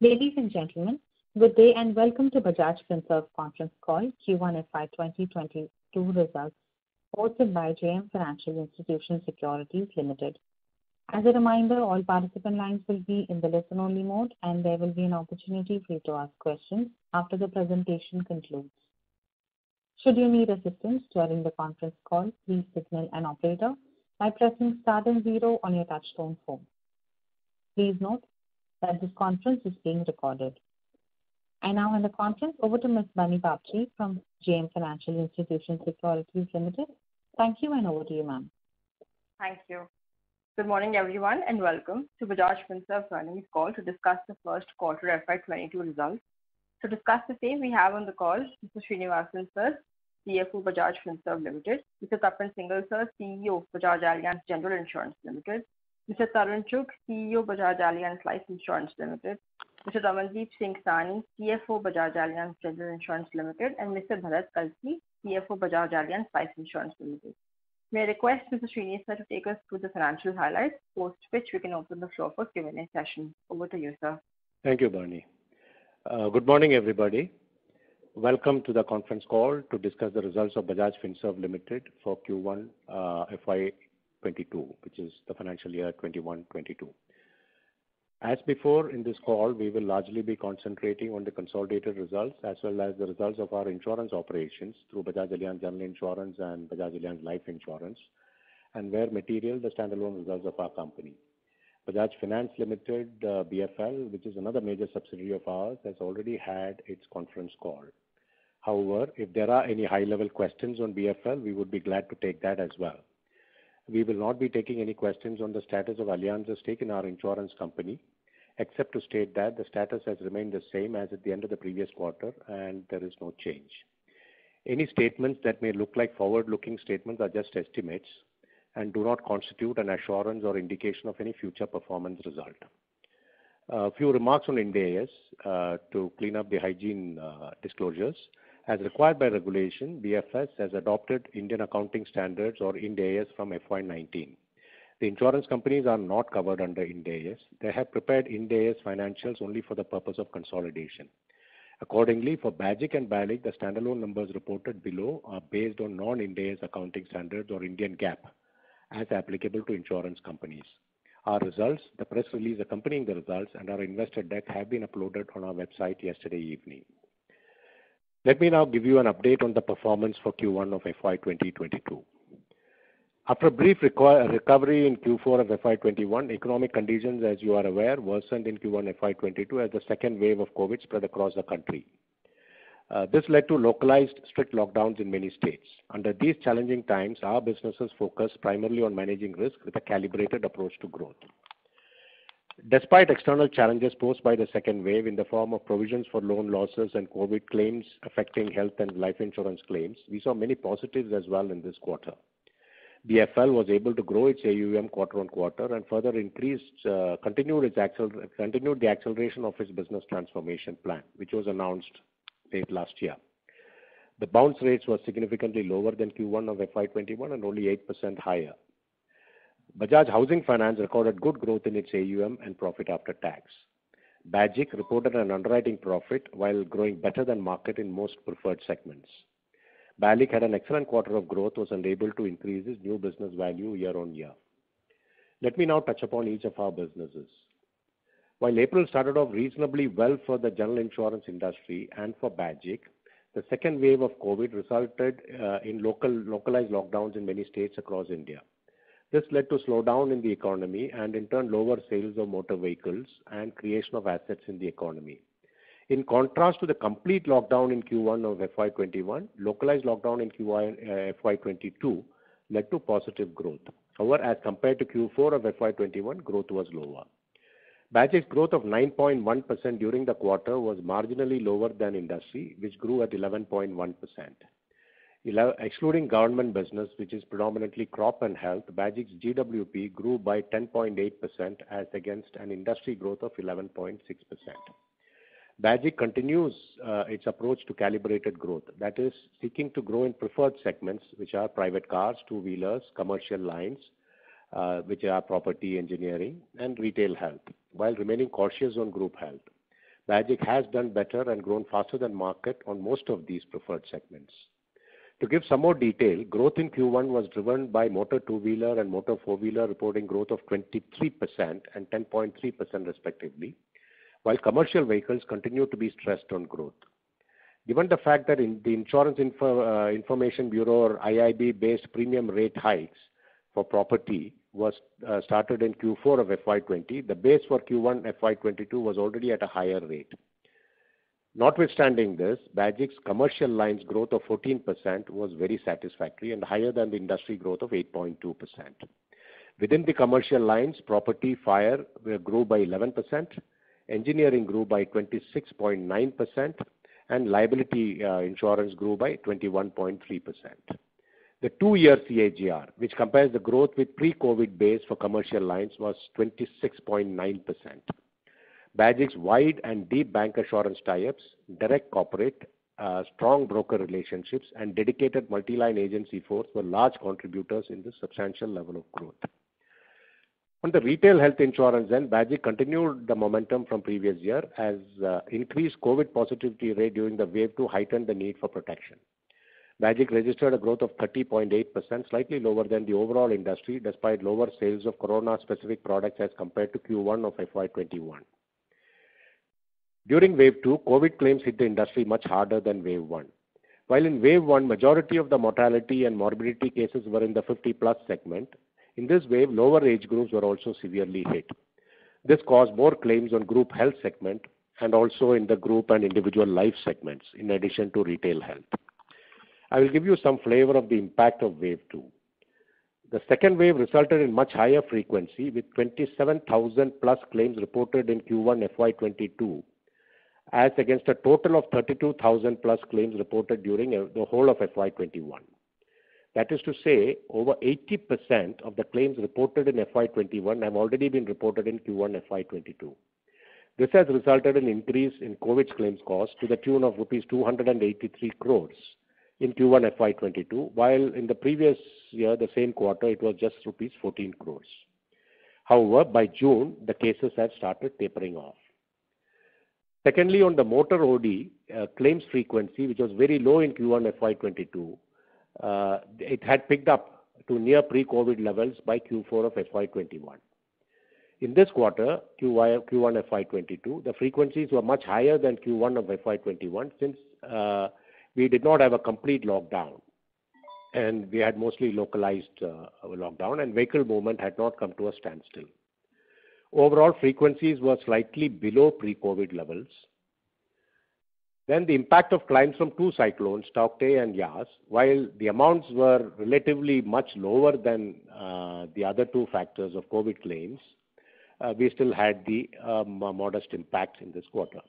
Ladies and gentlemen, good day and welcome to Bajaj Finserv conference call Q1 FY 2022 results hosted by JM Financial Institutional Securities Limited. As a reminder, all participant lines will be in the listen-only mode and there will be an opportunity for you to ask questions after the presentation concludes. Should you need assistance during the conference call, please signal an operator by pressing star and 0 on your touchtone phone. Please note that this conference is being recorded. I now hand the conference over to Ms. Bunny Babjee from JM Financial Institutional Securities Limited. Thank you and over to you, ma'am. Thank you. Good morning, everyone, and welcome to Bajaj Finserv's earnings call to discuss the first quarter FY 22 results. To discuss the same, we have on the call Mr. Sreenivasan Sir, CFO Bajaj Finserv Limited, Mr. Tapan Singhel Sir, CEO Bajaj Allianz General Insurance Limited, Mr. Tarun Chugh, CEO Bajaj Allianz Life Insurance Limited, Mr. Ramandeep Singh Sahni, CFO Bajaj Allianz General Insurance Limited, and Mr. Bharat Kalsi, CFO Bajaj Allianz Life Insurance Limited. May I request Mr. Srini Sir to take us through the financial highlights, post which we can open the floor for Q&A session. Over to you, sir. Thank you, Barney. Good morning, everybody. Welcome to the conference call to discuss the results of Bajaj Finserv Limited for Q1 FY 22, which is the financial year 21-22. As before, in this call, we will largely be concentrating on the consolidated results as well as the results of our insurance operations through Bajaj Allianz General Insurance and Bajaj Allianz Life Insurance, and where material, the standalone results of our company. Bajaj Finance Limited, BFL, which is another major subsidiary of ours, has already had its conference call. However, if there are any high-level questions on BFL, we would be glad to take that as well. We will not be taking any questions on the status of Allianz's stake in our insurance company, except to state that the status has remained the same as at the end of the previous quarter and there is no change. Any statements that may look like forward-looking statements are just estimates and do not constitute an assurance or indication of any future performance result. A few remarks on Ind AS to clean up the hygiene disclosures. As required by regulation, BFS has adopted Indian Accounting Standards or Ind AS from FY19. The insurance companies are not covered under Ind AS. They have prepared Ind AS financials only for the purpose of consolidation. Accordingly, for BAGIC and BALIC, the standalone numbers reported below are based on non-Ind AS accounting standards or Indian GAAP as applicable to insurance companies. Our results, the press release accompanying the results, and our investor deck have been uploaded on our website yesterday evening. Let me now give you an update on the performance for Q1 of FY 2022. After a brief recovery in Q4 of FY 21, economic conditions, as you are aware, worsened in Q1 FY 22 as the second wave of COVID spread across the country. This led to localized strict lockdowns in many states. Under these challenging times, our businesses focused primarily on managing risk with a calibrated approach to growth. Despite external challenges posed by the second wave in the form of provisions for loan losses and COVID claims affecting health and life insurance claims, we saw many positives as well in this quarter. BFL was able to grow its AUM quarter on quarter and further continued the acceleration of its business transformation plan, which was announced late last year. The bounce rates were significantly lower than Q1 of FY 21 and only 8% higher. Bajaj Housing Finance recorded good growth in its AUM and profit after tax. BAGIC reported an underwriting profit while growing better than market in most preferred segments. BALIC had an excellent quarter of growth, was unable to increase its new business value year on year. Let me now touch upon each of our businesses. While April started off reasonably well for the general insurance industry and for BAGIC, the second wave of COVID resulted in localized lockdowns in many states across India. This led to slowdown in the economy and in turn lower sales of motor vehicles and creation of assets in the economy. In contrast to the complete lockdown in Q1 of FY21, localized lockdown in Q1 FY22 led to positive growth. However, as compared to Q4 of FY21, growth was lower. BAGIC's growth of 9.1% during the quarter was marginally lower than industry, which grew at 11.1%. Excluding government business, which is predominantly crop and health, BAGIC's GWP grew by 10.8% as against an industry growth of 11.6%. BAGIC continues its approach to calibrated growth, that is, seeking to grow in preferred segments, which are private cars, two-wheelers, commercial lines, which are property engineering, and retail health, while remaining cautious on group health. BAGIC has done better and grown faster than market on most of these preferred segments. To give some more detail, growth in Q1 was driven by motor two-wheeler and motor four-wheeler reporting growth of 23% and 10.3% respectively, while commercial vehicles continue to be stressed on growth. Given the fact that in the Insurance Information Bureau or IIB-based premium rate hikes for property was started in Q4 of FY20, the base for Q1 FY22 was already at a higher rate. Notwithstanding this, BAGIC's commercial lines growth of 14% was very satisfactory and higher than the industry growth of 8.2%. Within the commercial lines, property fire grew by 11%, engineering grew by 26.9%, and liability insurance grew by 21.3%. The 2-year CAGR, which compares the growth with pre-COVID base for commercial lines, was 26.9%. BAGIC's wide and deep bancassurance tie-ups, direct corporate, strong broker relationships, and dedicated multi-line agency force were large contributors in this substantial level of growth. On the retail health insurance end, BAGIC continued the momentum from previous year as increased COVID positivity rate during the wave 2 heightened the need for protection. BAGIC registered a growth of 30.8%, slightly lower than the overall industry, despite lower sales of corona-specific products as compared to Q1 of FY21. During wave 2, COVID claims hit the industry much harder than wave 1. While in wave 1, majority of the mortality and morbidity cases were in the 50-plus segment, in this wave, lower age groups were also severely hit. This caused more claims on group health segment and also in the group and individual life segments, in addition to retail health. I will give you some flavor of the impact of wave 2. The second wave resulted in much higher frequency, with 27,000 plus claims reported in Q1 FY22, as against a total of 32,000 plus claims reported during the whole of FY21. That is to say, over 80% of the claims reported in FY21 have already been reported in Q1 FY22. This has resulted in increase in COVID claims cost to the tune of rupees 283 crores in Q1 FY22, while in the previous year, the same quarter, it was just rupees 14 crores. However, by June, the cases had started tapering off. Secondly, on the motor OD, claims frequency, which was very low in Q1 FY22, it had picked up to near pre-COVID levels by Q4 of FY21. In this quarter, Q1 FY22, the frequencies were much higher than Q1 of FY21 since we did not have a complete lockdown and we had mostly localized lockdown and vehicle movement had not come to a standstill. Overall, frequencies were slightly below pre-COVID levels. Then the impact of claims from two cyclones, Tauktae and Yas, while the amounts were relatively much lower than the other two factors of COVID claims, we still had the modest impact in this quarter.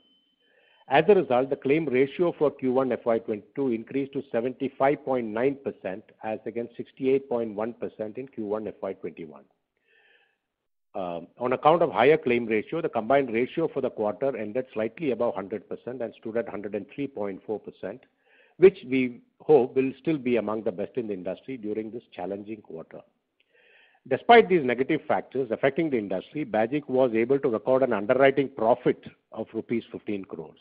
As a result, the claim ratio for Q1 FY22 increased to 75.9% as against 68.1% in Q1 FY21. On account of higher claim ratio, the combined ratio for the quarter ended slightly above 100% and stood at 103.4%, which we hope will still be among the best in the industry during this challenging quarter. Despite these negative factors affecting the industry, BAGIC was able to record an underwriting profit of rupees 15 crores.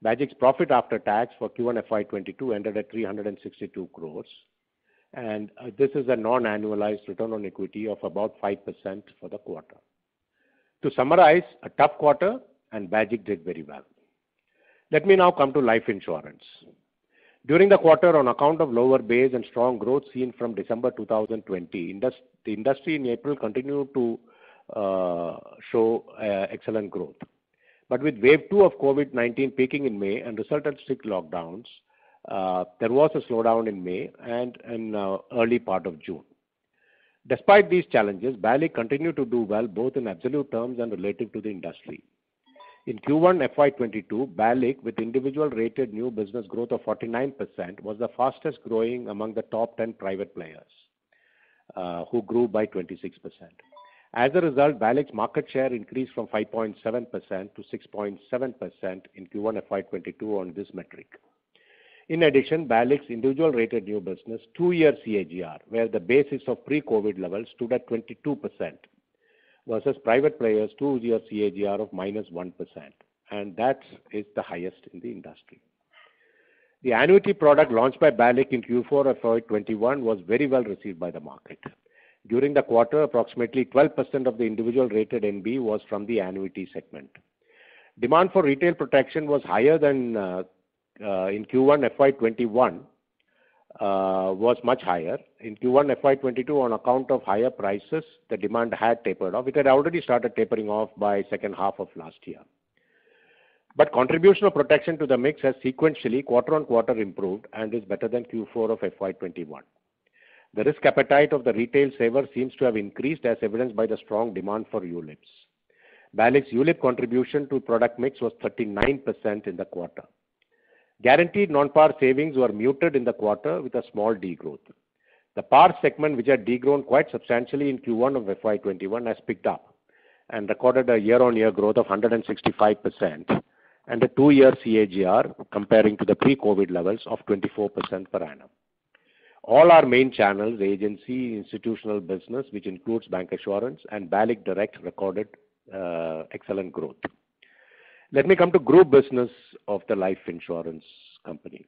BAGIC's profit after tax for Q1 FY22 ended at 362 crores. And this is a non-annualized return on equity of about 5% for the quarter. To summarize, a tough quarter and BAGIC did very well. Let me now come to life insurance. During the quarter, on account of lower base and strong growth seen from December 2020, the industry in April continued to show excellent growth. But with wave 2 of COVID-19 peaking in May and resultant strict lockdowns, there was a slowdown in May and in early part of June. Despite these challenges, BALIC continued to do well both in absolute terms and relative to the industry. In Q1 FY22, BALIC, with individual rated new business growth of 49%, was the fastest growing among the top 10 private players, who grew by 26%. As a result, BALIC's market share increased from 5.7% to 6.7% in Q1 FY22 on this metric. In addition, BALIC's individual rated new business 2-year CAGR, where the basis of pre-COVID levels stood at 22%, versus private players 2-year CAGR of -1%. and that is the highest in the industry. The annuity product launched by BALIC in Q4 of FY21 was very well received by the market. During the quarter, approximately 12% of the individual rated NB was from the annuity segment. Demand for retail protection was higher than in Q1 FY21, was much higher. In Q1 FY22, on account of higher prices, the demand had tapered off. It had already started tapering off by second half of last year. But contribution of protection to the mix has sequentially quarter on quarter improved and is better than Q4 of FY21. The risk appetite of the retail saver seems to have increased as evidenced by the strong demand for ULIPs. BALIC's ULIP contribution to product mix was 39% in the quarter. Guaranteed non-par savings were muted in the quarter with a small degrowth. The par segment, which had degrown quite substantially in Q1 of FY21, has picked up and recorded a year-on-year growth of 165% and a 2-year CAGR comparing to the pre-COVID levels of 24% per annum. All our main channels, agency, institutional business, which includes bancassurance and BALIC Direct, recorded excellent growth. Let me come to group business of the life insurance company.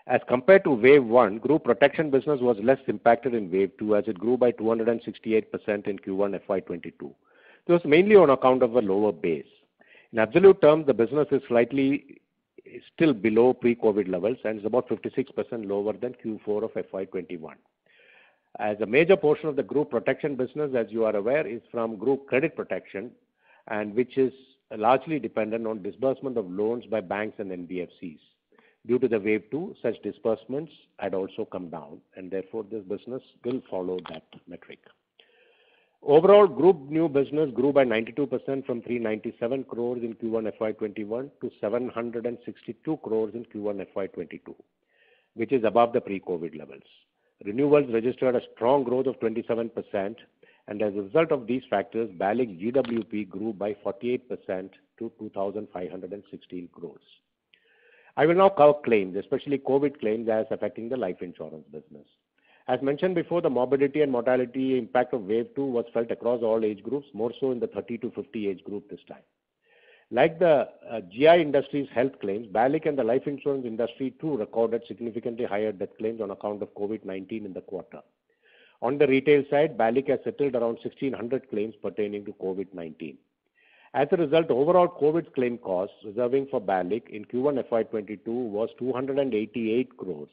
As compared to Wave 1, group protection business was less impacted in Wave 2 as it grew by 268% in Q1 FY22. This was mainly on account of a lower base. In absolute terms, the business is slightly still below pre-COVID levels and is about 56% lower than Q4 of FY21. As a major portion of the group protection business, as you are aware, is from group credit protection, and which is largely dependent on disbursement of loans by banks and NBFCs. Due to the Wave 2, such disbursements had also come down, and therefore this business will follow that metric. Overall, group new business grew by 92% from 397 crores in Q1 FY21 to 762 crores in Q1 FY22, which is above the pre-COVID levels. Renewals registered a strong growth of 27%, and as a result of these factors, BALIC GWP grew by 48% to 2,516 crores. I will now cover claims, especially COVID claims as affecting the life insurance business. As mentioned before, the morbidity and mortality impact of Wave 2 was felt across all age groups, more so in the 30 to 50 age group this time. Like the GI industry's health claims, BALIC and the life insurance industry too recorded significantly higher death claims on account of COVID-19 in the quarter. On the retail side, BALIC has settled around 1,600 claims pertaining to COVID-19. As a result, overall COVID claim costs reserving for BALIC in Q1 FY22 was 288 crores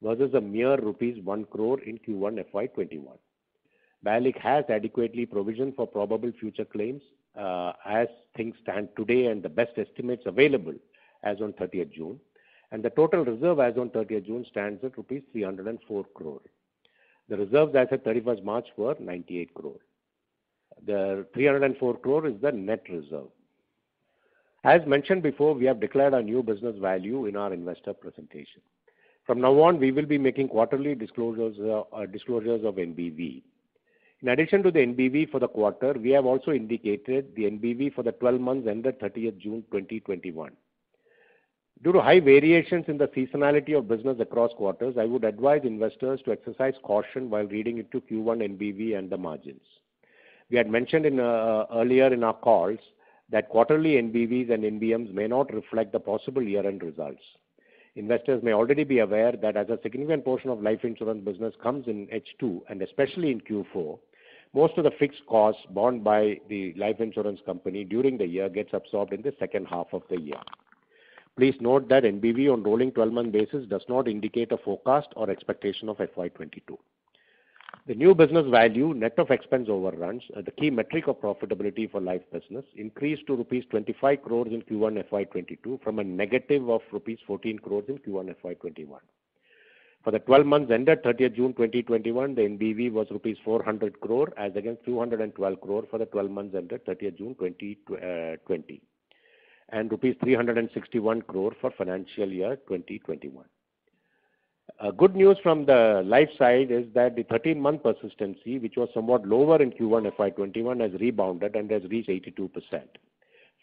versus a mere rupees 1 crore in Q1 FY21. BALIC has adequately provisioned for probable future claims as things stand today and the best estimates available as on 30th June. And the total reserve as on 30th June stands at rupees 304 crore. The reserves as at 31st March were 98 crore. The 304 crore is the net reserve. As mentioned before, we have declared our new business value in our investor presentation. From now on, we will be making quarterly disclosures of NBV. In addition to the NBV for the quarter, we have also indicated the NBV for the 12 months ended 30th June 2021. Due to high variations in the seasonality of business across quarters, I would advise investors to exercise caution while reading into Q1 NBV and the margins. We had mentioned earlier in our calls that quarterly NBVs and NBMs may not reflect the possible year-end results. Investors may already be aware that as a significant portion of life insurance business comes in H2 and especially in Q4, most of the fixed costs borne by the life insurance company during the year gets absorbed in the second half of the year. Please note that NBV on rolling 12-month basis does not indicate a forecast or expectation of FY22. The new business value, net of expense overruns, the key metric of profitability for life business, increased to rupees 25 crores in Q1 FY22 from a negative of rupees 14 crores in Q1 FY21. For the 12 months ended 30th June 2021, the NBV was rupees 400 crore as against 212 crore for the 12 months ended 30th June 2020 and rupees 361 crore for financial year 2021. Good news from the life side is that the 13-month persistency, which was somewhat lower in Q1 FY21, has rebounded and has reached 82%,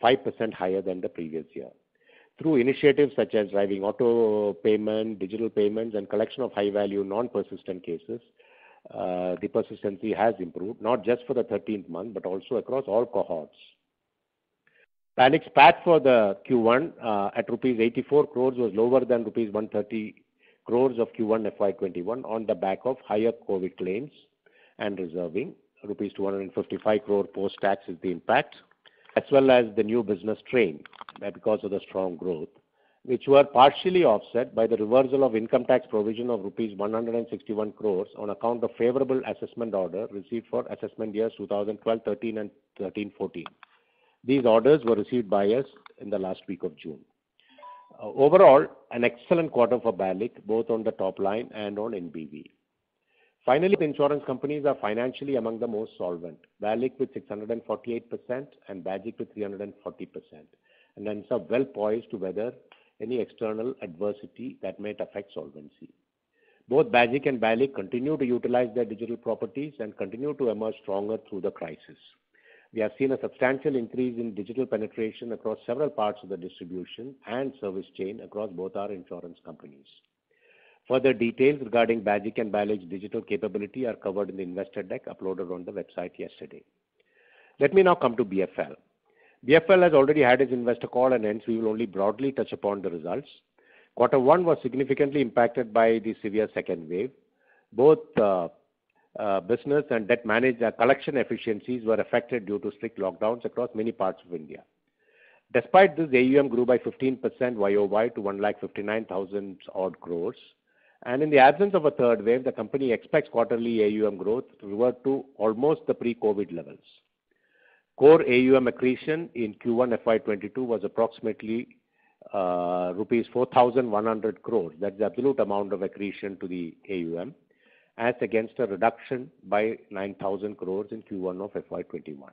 5% higher than the previous year. Through initiatives such as driving auto payment, digital payments, and collection of high-value non-persistent cases, the persistency has improved, not just for the 13th month, but also across all cohorts. BALIC's PAT for the Q1 at rupees 84 crores was lower than rupees 130 crores of Q1 FY21 on the back of higher COVID claims and reserving. Rupees 255 crore post-tax is the impact, as well as the new business strain because of the strong growth, which were partially offset by the reversal of income tax provision of rupees 161 crores on account of favorable assessment order received for assessment years 2012-13 and 13-14. These orders were received by us in the last week of June. Overall, an excellent quarter for BALIC, both on the top line and on NBV. Finally, the insurance companies are financially among the most solvent. BALIC with 648% and BAGIC with 340%, and hence are well poised to weather any external adversity that might affect solvency. Both BAGIC and BALIC continue to utilize their digital properties and continue to emerge stronger through the crisis. We have seen a substantial increase in digital penetration across several parts of the distribution and service chain across both our insurance companies. Further details regarding BAGIC and BALIC's digital capability are covered in the investor deck uploaded on the website yesterday. Let me now come to BFL. BFL has already had its investor call, and hence we will only broadly touch upon the results. Quarter one was significantly impacted by the severe second wave. Both business and debt collection efficiencies were affected due to strict lockdowns across many parts of India. Despite this, AUM grew by 15% YOY to 1,59,000 odd crores. And in the absence of a third wave, the company expects quarterly AUM growth to revert to almost the pre-COVID levels. Core AUM accretion in Q1 FY22 was approximately rupees 4,100 crores. That's the absolute amount of accretion to the AUM, as against a reduction by 9,000 crores in Q1 of FY21.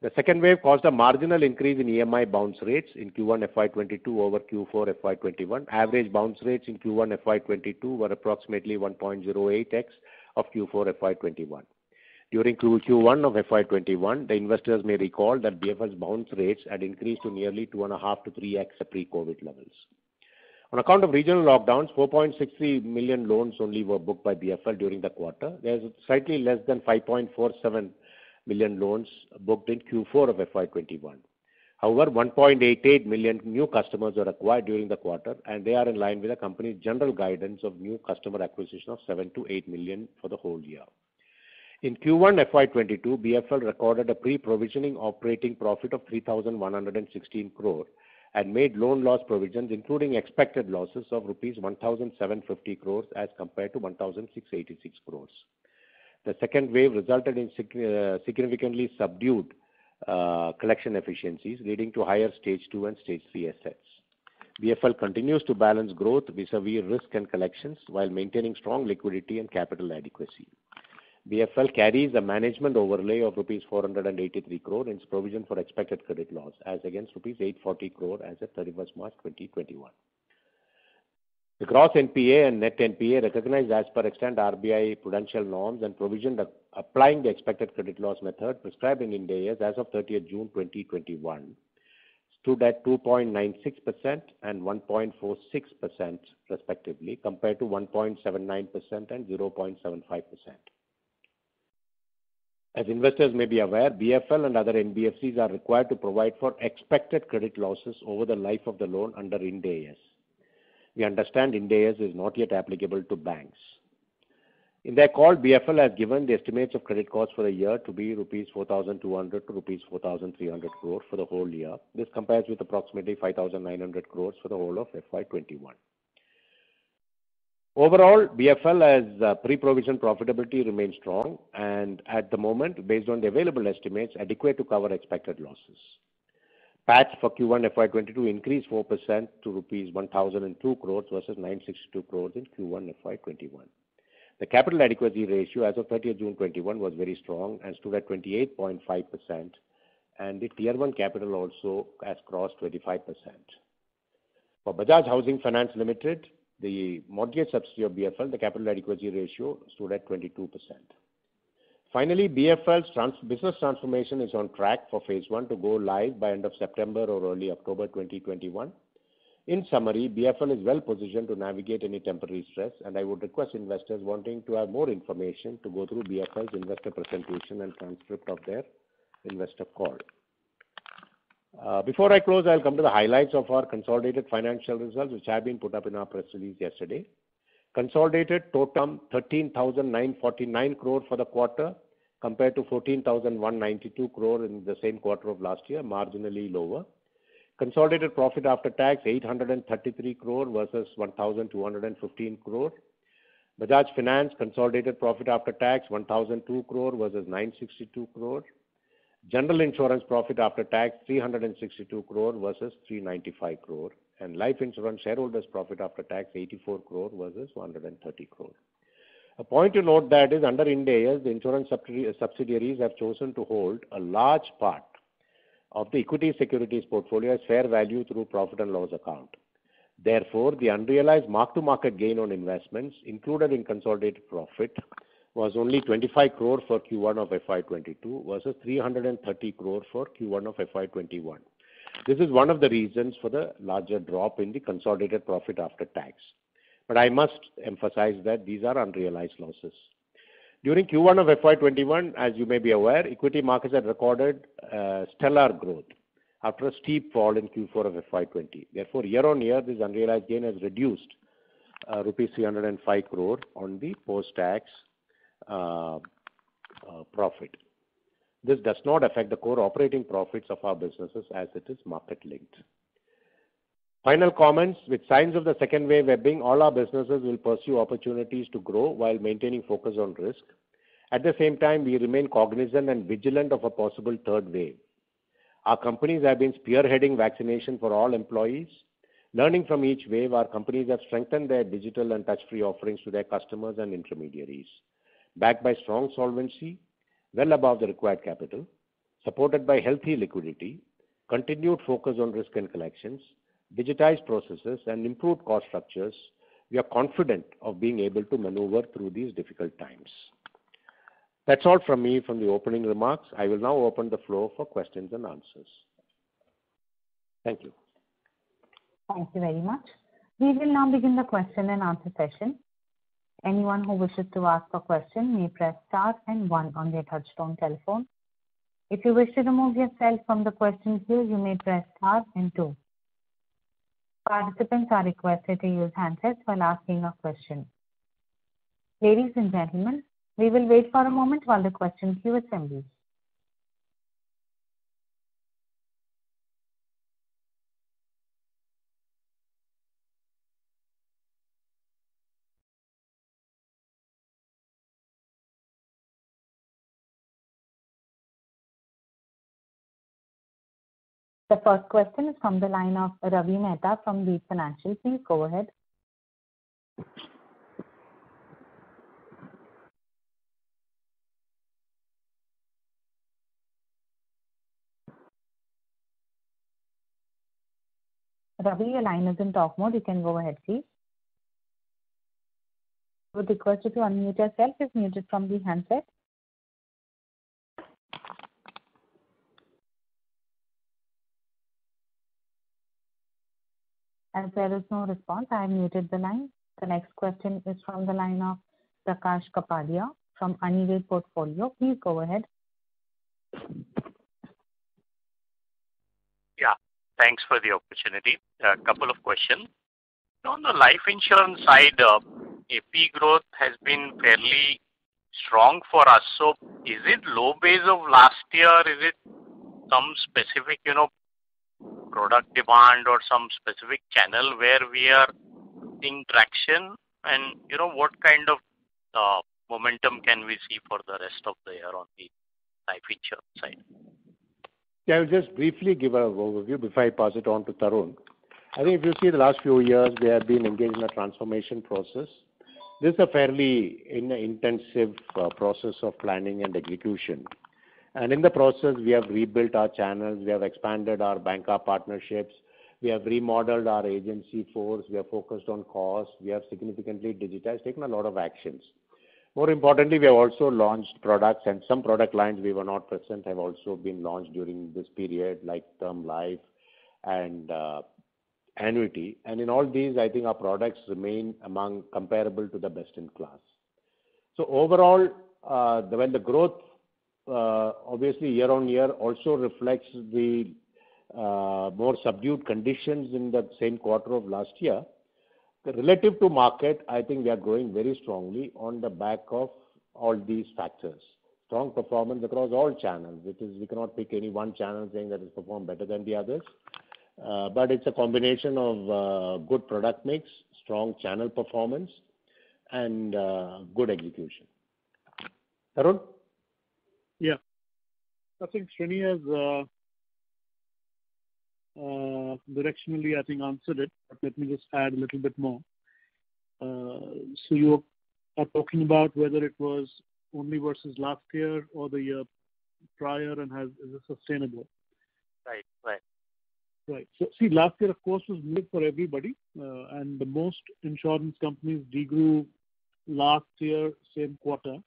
The second wave caused a marginal increase in EMI bounce rates in Q1 FY22 over Q4 FY21. Average bounce rates in Q1 FY22 were approximately 1.08x of Q4 FY21. During Q1 of FY21, the investors may recall that BFL's bounce rates had increased to nearly 2.5 to 3x the pre-COVID levels. On account of regional lockdowns, 4.63 million loans only were booked by BFL during the quarter. There is slightly less than 5.47 million loans booked in Q4 of FY21. However, 1.88 million new customers were acquired during the quarter, and they are in line with the company's general guidance of new customer acquisition of 7 to 8 million for the whole year. In Q1 FY22, BFL recorded a pre-provisioning operating profit of 3,116 crore and made loan loss provisions, including expected losses of rupees 1,750 crores as compared to 1,686 crores. The second wave resulted in significantly subdued collection efficiencies, leading to higher stage 2 and stage 3 assets. BFL continues to balance growth vis-a-vis risk and collections while maintaining strong liquidity and capital adequacy. BFL carries a management overlay of rupees 483 crore in its provision for expected credit loss, as against rupees 840 crore as of 31st March 2021. The gross NPA and net NPA recognized as per extant RBI prudential norms and provisioned applying the expected credit loss method prescribed in Ind AS as of 30th June 2021 stood at 2.96% and 1.46% respectively, compared to 1.79% and 0.75%. As investors may be aware, BFL and other NBFCs are required to provide for expected credit losses over the life of the loan under Ind AS. We understand Ind AS is not yet applicable to banks. In their call, BFL has given the estimates of credit costs for the year to be rupees 4,200 to rupees 4,300 crore for the whole year. This compares with approximately 5,900 crores for the whole of FY21. Overall, BFL has pre-provision profitability remains strong and at the moment, based on the available estimates, adequate to cover expected losses. PAT for Q1 FY22 increased 4% to rupees 1,002 crores versus 962 crores in Q1 FY21. The capital adequacy ratio as of 30th June 21 was very strong and stood at 28.5%, and the Tier 1 capital also has crossed 25%. For Bajaj Housing Finance Limited, the mortgage subsidiary of BFL, the capital adequacy ratio stood at 22%. Finally, BFL's business transformation is on track for phase 1 to go live by end of September or early October 2021. In summary, BFL is well positioned to navigate any temporary stress, and I would request investors wanting to have more information to go through BFL's investor presentation and transcript of their investor call. Before I close, I'll come to the highlights of our consolidated financial results, which have been put up in our press release yesterday. Consolidated total 13,949 crore for the quarter, compared to 14,192 crore in the same quarter of last year, marginally lower. Consolidated profit after tax 833 crore versus 1,215 crore. Bajaj Finance consolidated profit after tax 1,002 crore versus 962 crore. General Insurance profit after tax 362 crore versus 395 crore. And Life Insurance shareholders profit after tax 84 crore versus 130 crore. A point to note that is under Ind AS, the insurance subsidiaries have chosen to hold a large part of the equity securities portfolio as fair value through profit and loss account. Therefore, the unrealized mark-to-market gain on investments included in consolidated profit was only 25 crore for Q1 of FY22 versus 330 crore for Q1 of FY21. This is one of the reasons for the larger drop in the consolidated profit after tax. But I must emphasize that these are unrealized losses. During Q1 of FY21, as you may be aware, equity markets had recorded stellar growth after a steep fall in Q4 of FY20. Therefore, year on year, this unrealized gain has reduced rupees 305 crore on the post-tax profit. This does not affect the core operating profits of our businesses as it is market-linked. Final comments. With signs of the second wave ebbing, all our businesses will pursue opportunities to grow while maintaining focus on risk. At the same time, we remain cognizant and vigilant of a possible third wave. Our companies have been spearheading vaccination for all employees. Learning from each wave, our companies have strengthened their digital and touch-free offerings to their customers and intermediaries. Backed by strong solvency, well above the required capital, supported by healthy liquidity, continued focus on risk and collections, digitized processes, and improved cost structures, we are confident of being able to maneuver through these difficult times. That's all from me from the opening remarks. I will now open the floor for questions and answers. Thank you. Thank you very much. We will now begin the question and answer session. Anyone who wishes to ask a question may press star and 1 on their touchtone telephone. If you wish to remove yourself from the question queue, you may press star and 2. Participants are requested to use handsets while asking a question. Ladies and gentlemen, we will wait for a moment while the question queue assembles. The first question is from the line of Ravi Mehta from Deep Financial. Please go ahead. Ravi, your line is in talk mode. You can go ahead, please. I would request you to unmute yourself if muted from the handset. As there is no response, I have muted the line. The next question is from the line of Prakash Kapadia from Anived Portfolio. Please go ahead. Yeah, thanks for the opportunity. A couple of questions. On the life insurance side, AP growth has been fairly strong for us. So is it low base of last year? Is it some specific, product demand or some specific channel where we are seeing traction? And, what kind of momentum can we see for the rest of the year on the life insurance side? Yeah, I'll just briefly give an overview before I pass it on to Tarun. I think if you see the last few years, we have been engaged in a transformation process. This is a fairly intensive process of planning and execution. And in the process, we have rebuilt our channels, we have expanded our banker partnerships, we have remodeled our agency force, we have focused on cost, we have significantly digitized, taken a lot of actions. More importantly, we have also launched products, and some product lines we were not present have also been launched during this period, like term life and annuity. And in all these, I think our products remain among comparable to the best in class. So overall, when the growth obviously year on year also reflects the more subdued conditions in the same quarter of last year, relative to market, I think we are growing very strongly on the back of all these factors. Strong performance across all channels. We cannot pick any one channel saying that it's performed better than the others. But it's a combination of good product mix, strong channel performance, and good execution. Tarun? Yeah. I think Srini has directionally, I think, answered it, but let me just add a little bit more. So you are talking about whether it was only versus last year or the year prior and is it sustainable? Right. So see, last year, of course, was good for everybody, and the most insurance companies degrew last year, same quarter.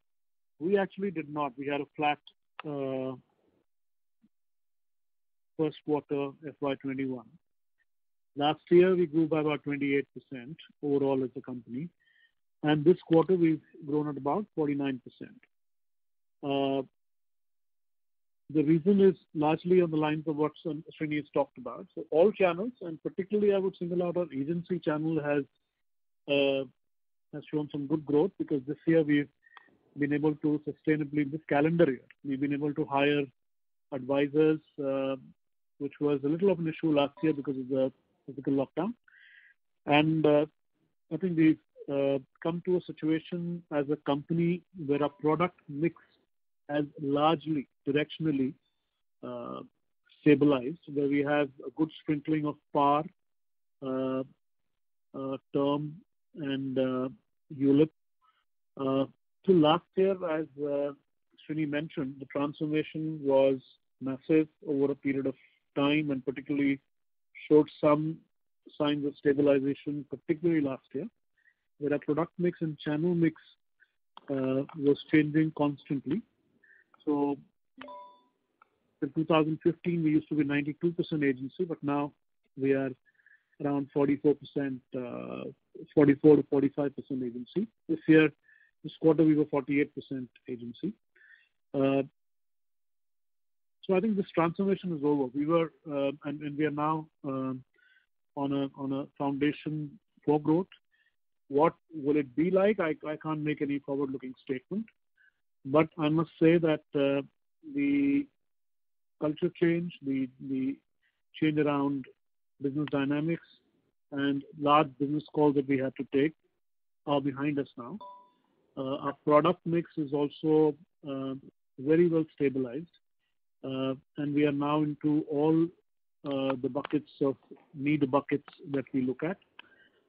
We actually did not. We had a flat first quarter FY21. Last year, we grew by about 28% overall as a company, and this quarter we've grown at about 49%. The reason is largely on the lines of what Srini has talked about. So all channels, and particularly I would single out our agency channel has shown some good growth, because this year we've been able to sustainably, this calendar year, we've been able to hire advisors, which was a little of an issue last year because of the physical lockdown. And I think we've come to a situation as a company where our product mix has largely, directionally stabilized, where we have a good sprinkling of par, term, and ULIP. So last year, as Srini mentioned, the transformation was massive over a period of time, and particularly showed some signs of stabilization, particularly last year, where our product mix and channel mix was changing constantly. So in 2015, we used to be 92% agency, but now we are around 44%, 44 to 45% agency. This quarter, we were 48% agency. So I think this transformation is over. We were, and we are now on a foundation for growth. What will it be like? I can't make any forward-looking statement, but I must say that the culture change, the change around business dynamics, and large business calls that we had to take are behind us now. Our product mix is also very well stabilized, and we are now into all the buckets of need buckets that we look at.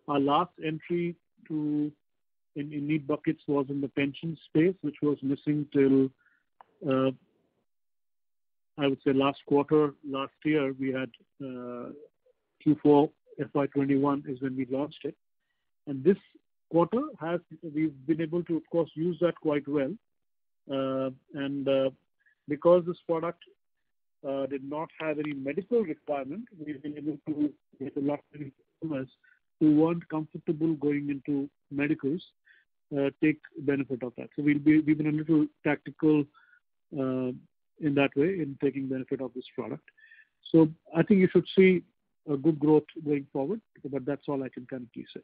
Our last entry in need buckets was in the pension space, which was missing till I would say last quarter, last year. We had Q4 FY21 is when we launched it, and this quarter we've been able to, of course, use that quite well, and because this product did not have any medical requirement, we've been able to get a lot of customers who weren't comfortable going into medicals take benefit of that. So we've been a little tactical in that way in taking benefit of this product. So I think you should see a good growth going forward, but that's all I can currently say.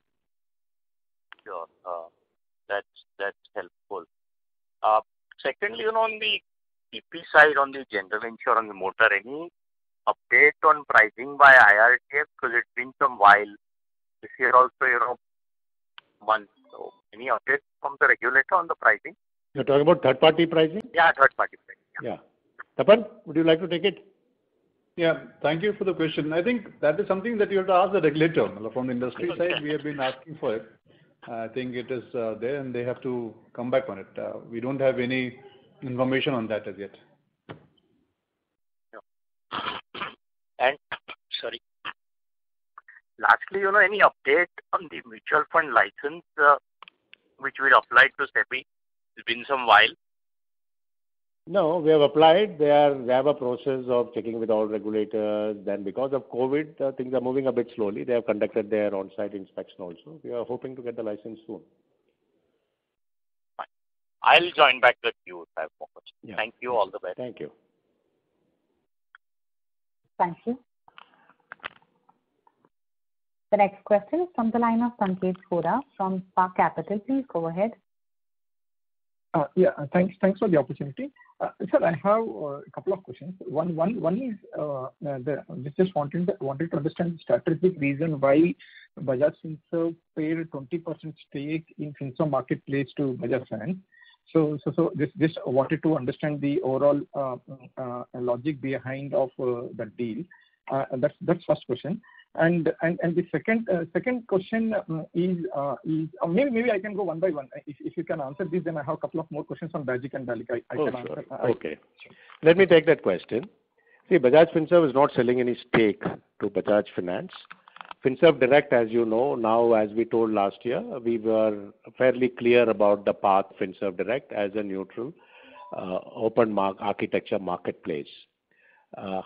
Sure. That's helpful. Secondly, on the TP side, on the general insurance motor, any update on pricing by IRDAI? Because it's been some while. This year also, months. So any update from the regulator on the pricing? You're talking about third-party pricing? Yeah, third-party pricing. Yeah. Tapan, would you like to take it? Yeah, thank you for the question. I think that is something that you have to ask the regulator. From the industry side, we have been asking for it. I think it is there, and they have to come back on it. We don't have any information on that as yet. And, sorry. Lastly, any update on the mutual fund license which we applied to SEBI? It's been some while. No, we have applied. They have a process of checking with all regulators. Then because of COVID, things are moving a bit slowly. They have conducted their on-site inspection also. We are hoping to get the license soon. Fine. I'll join back the queue if I have more questions. Yeah. Thank you. All the best. Thank you. Thank you. The next question is from the line of Sanket Godha from Spark Capital. Please go ahead. Thanks for the opportunity. Sir, I have a couple of questions. One is just wanted to understand the strategic reason why Bajaj Finserv paid a 20% stake in Finserv Marketplace to Bajaj Finance. So just wanted to understand the overall logic behind of that deal. That's first question. And the second question is maybe I can go one by one. If you can answer this, then I have a couple of more questions on BAGIC and BALIC. I can answer. Okay. Let me take that question. See, Bajaj Finserv is not selling any stake to Bajaj Finance. Finserv Direct, as you know, now as we told last year, we were fairly clear about the path Finserv Direct as a neutral open architecture marketplace.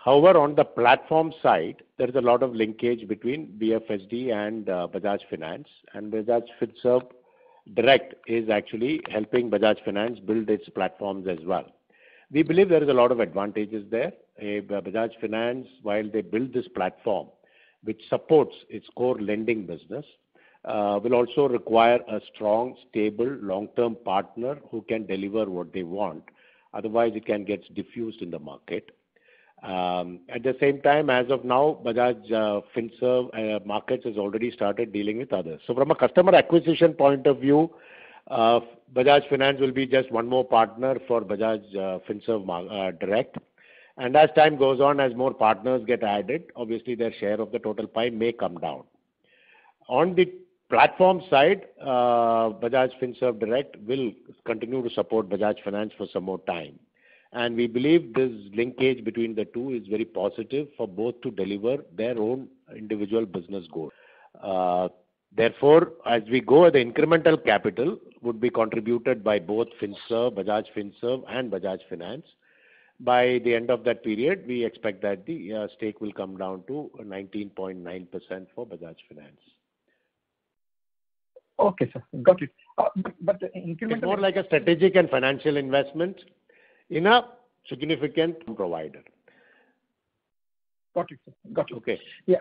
However, on the platform side, there is a lot of linkage between BFSD and Bajaj Finance, and Bajaj Finserv Direct is actually helping Bajaj Finance build its platforms as well. We believe there is a lot of advantages there. Bajaj Finance, while they build this platform, which supports its core lending business, will also require a strong, stable, long-term partner who can deliver what they want. Otherwise, it can get diffused in the market. At the same time, as of now, Bajaj Finserv Markets has already started dealing with others. So from a customer acquisition point of view, Bajaj Finance will be just one more partner for Bajaj Finserv Direct. And as time goes on, as more partners get added, obviously their share of the total pie may come down. On the platform side, Bajaj Finserv Direct will continue to support Bajaj Finance for some more time. And we believe this linkage between the two is very positive for both to deliver their own individual business goals. Therefore, as we go, the incremental capital would be contributed by both Finserv, Bajaj Finserv and Bajaj Finance. By the end of that period, we expect that the stake will come down to 19.9% for Bajaj Finance. Okay, sir. Got it. But the incremental... It's more like a strategic and financial investment in a significant provider. Got it, sir. Got it. Okay. Yeah,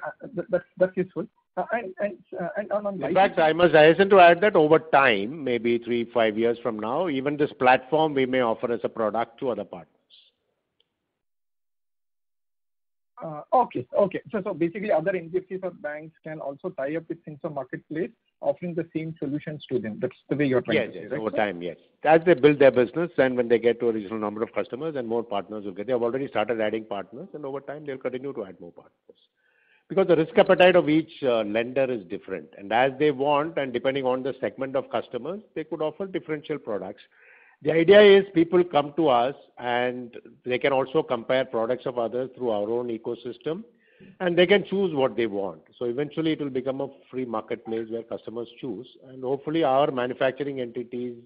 that's useful. And on in fact, I must hasten to add that over time, maybe 3-5 years from now, even this platform we may offer as a product to other partners. Okay. So basically, other NBFCs or banks can also tie up with Finserv Marketplace, offering the same solutions to them. That's the way you're trying to say, right? Over time, yes. As they build their business, and when they get to a reasonable number of customers, and more partners will get. They have already started adding partners, and over time they'll continue to add more partners. Because the risk appetite of each lender is different, and as they want, and depending on the segment of customers, they could offer differential products. The idea is people come to us and they can also compare products of others through our own ecosystem, and they can choose what they want. So eventually it will become a free marketplace where customers choose, and hopefully our manufacturing entities,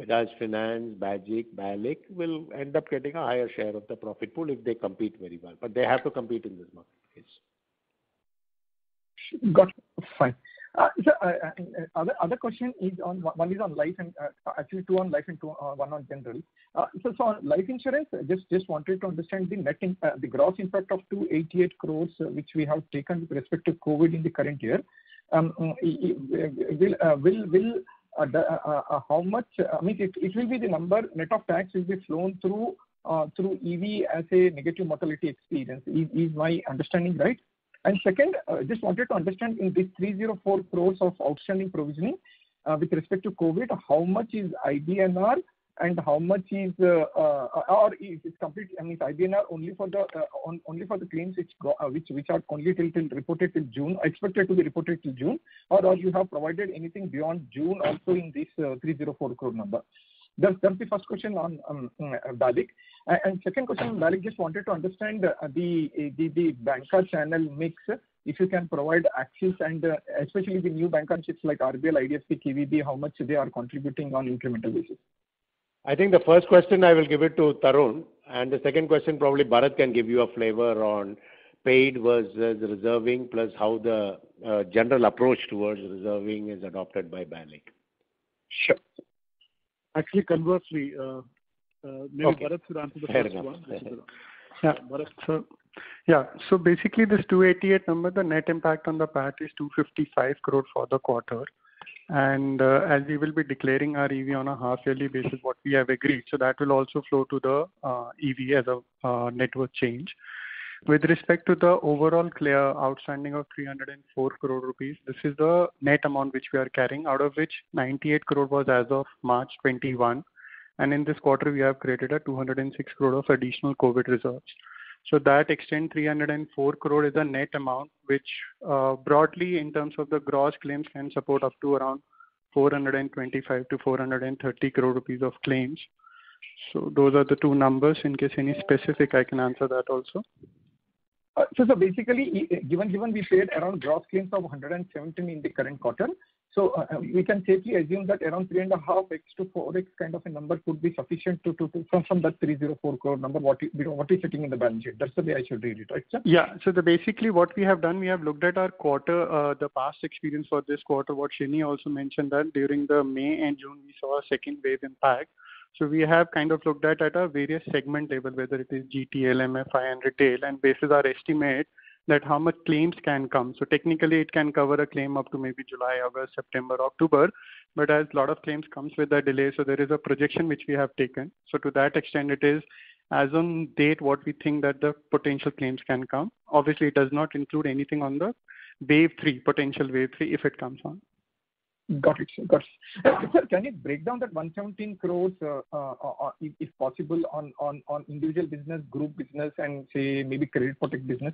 Bajaj Finance, BAGIC, BALIC, will end up getting a higher share of the profit pool if they compete very well. But they have to compete in this marketplace. Got it. Fine. So, other question is on one is on life and actually two on life and one on general. So on life insurance, just wanted to understand the gross impact of 288 crores which we have taken with respect to COVID in the current year. How much? I mean, it will be the number net of tax will be flown through EV as a negative mortality experience. Is my understanding right? And second, just wanted to understand in this 304 crores of outstanding provisioning with respect to COVID, how much is IBNR and how much is or is it complete? I mean, IBNR only for the claims which are only till reported till June, expected to be reported till June, or you have provided anything beyond June also in this 304 crore number. That's the first question on BALIC. And second question on BALIC, just wanted to understand the banker channel mix. If you can provide Axis and especially the new bankerships like RBL, IDFC, KVB, how much they are contributing on incremental basis. I think the first question I will give it to Tarun, and the second question probably Bharat can give you a flavor on paid versus reserving, plus how the general approach towards reserving is adopted by BALIC. Sure. Actually, conversely, maybe Bharat should answer the first one. Yeah. Bharat, sir. Yeah. So basically this 288 number, the net impact on the PAT is 255 crore for the quarter. And as we will be declaring our EV on a half yearly basis, what we have agreed, so that will also flow to the EV as a net worth change. With respect to the overall clear outstanding of 304 crore rupees, this is the net amount which we are carrying, out of which 98 crore was as of March 21. And in this quarter, we have created a 206 crore of additional COVID reserves. So that extent 304 crore is a net amount, which broadly in terms of the gross claims can support up to around 425 to 430 crore rupees of claims. So those are the two numbers. In case any specific, I can answer that also. So basically, given we paid around gross claims of 117 in the current quarter, so we can safely assume that around 3.5x to 4x kind of a number could be sufficient to from that 304 crore number, what is sitting in the balance sheet. That's the way I should read it, right, sir? Yeah. So basically what we have done, we have looked at our quarter, the past experience for this quarter. What Srini also mentioned that during the May and June, we saw a second wave impact. So we have kind of looked at a various segment level, whether it is GTL, MFI and retail, and basis our estimate that how much claims can come. So technically it can cover a claim up to maybe July, August, September, October, but as a lot of claims comes with a delay, so there is a projection which we have taken. So to that extent, it is as on date what we think that the potential claims can come. Obviously, it does not include anything on the wave 3, potential wave 3 if it comes on. Got it, sir. Got it. Sir, can you break down that 117 crores, if possible, on individual business, group business, and say maybe credit protect business?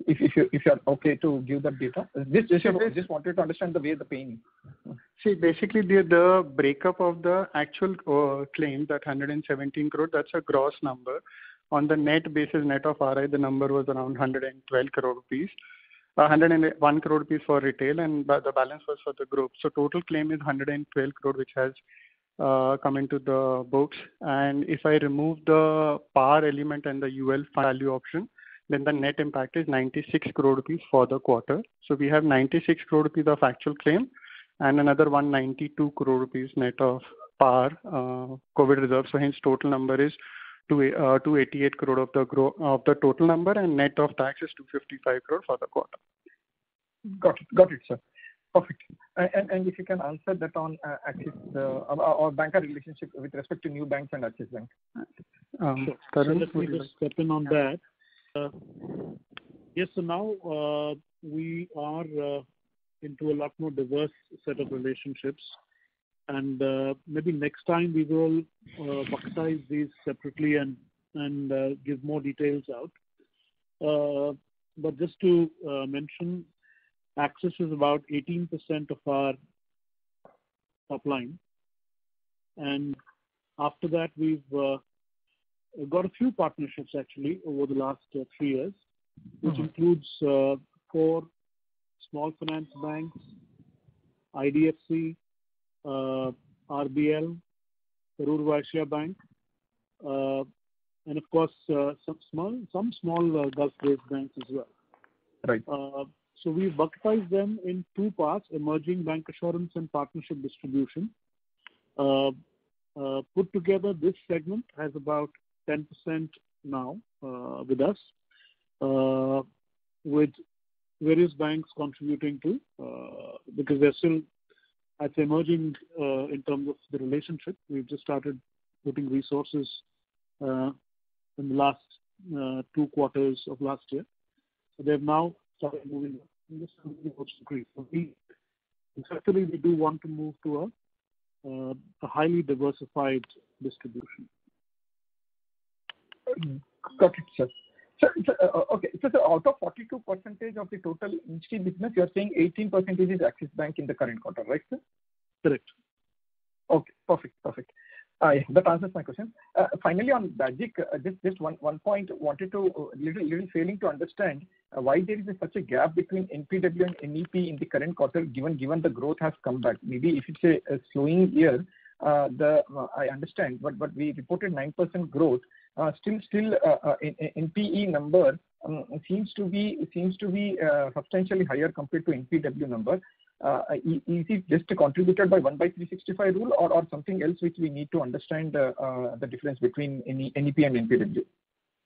If you're okay to give that data, just wanted to understand the way the pain. See, basically the breakup of the actual claim, that 117 crore, that's a gross number. On the net basis, net of RI, the number was around 112 crore rupees. 101 crore rupees for retail, and the balance was for the group. So total claim is 112 crore, which has come into the books. And if I remove the PAR element and the UL value option, then the net impact is 96 crore rupees for the quarter. So we have 96 crore rupees of actual claim and another 192 crore rupees net of PAR COVID reserve. So hence total number is 288 crore of the total number, and net of tax is 255 crore for the quarter. Got it, sir. Perfect. And if you can answer that on Axis, our banker relationship with respect to new banks and Axis Bank. Sure. So let me just step in on that. Yes, so now we are into a lot more diverse set of relationships. And maybe next time we will bucketize these separately and give more details out. But just to mention, Axis is about 18% of our top line. And after that, we've got a few partnerships actually over the last 3 years, which includes 4 small finance banks, IDFC, RBL, Karur Vysya Bank, and of course some small Gulf-based banks as well. Right. So we bucketize them in 2 parts: emerging bank assurance and partnership distribution. Put together, this segment has about 10% now with us, with various banks contributing to, because they're still at emerging in terms of the relationship. We've just started putting resources in the last 2 quarters of last year. So they've now started moving in this degree. So conceptually, we do want to move to a highly diversified distribution. Got it, sir. Okay. So out of 42% of the total Insti business, you're saying 18% is Axis Bank in the current quarter, right, sir? Correct. Okay. Perfect. That answers my question. Finally, on Bajik, just one point, wanted to little failing to understand why there is such a gap between NPW and NEP in the current quarter, given the growth has come back. Maybe if it's a slowing year, I understand, but we reported 9% growth. Still, NPE number seems to be substantially higher compared to NPW number. Is it just contributed by 1/365 rule or something else which we need to understand the difference between NEP and NPW?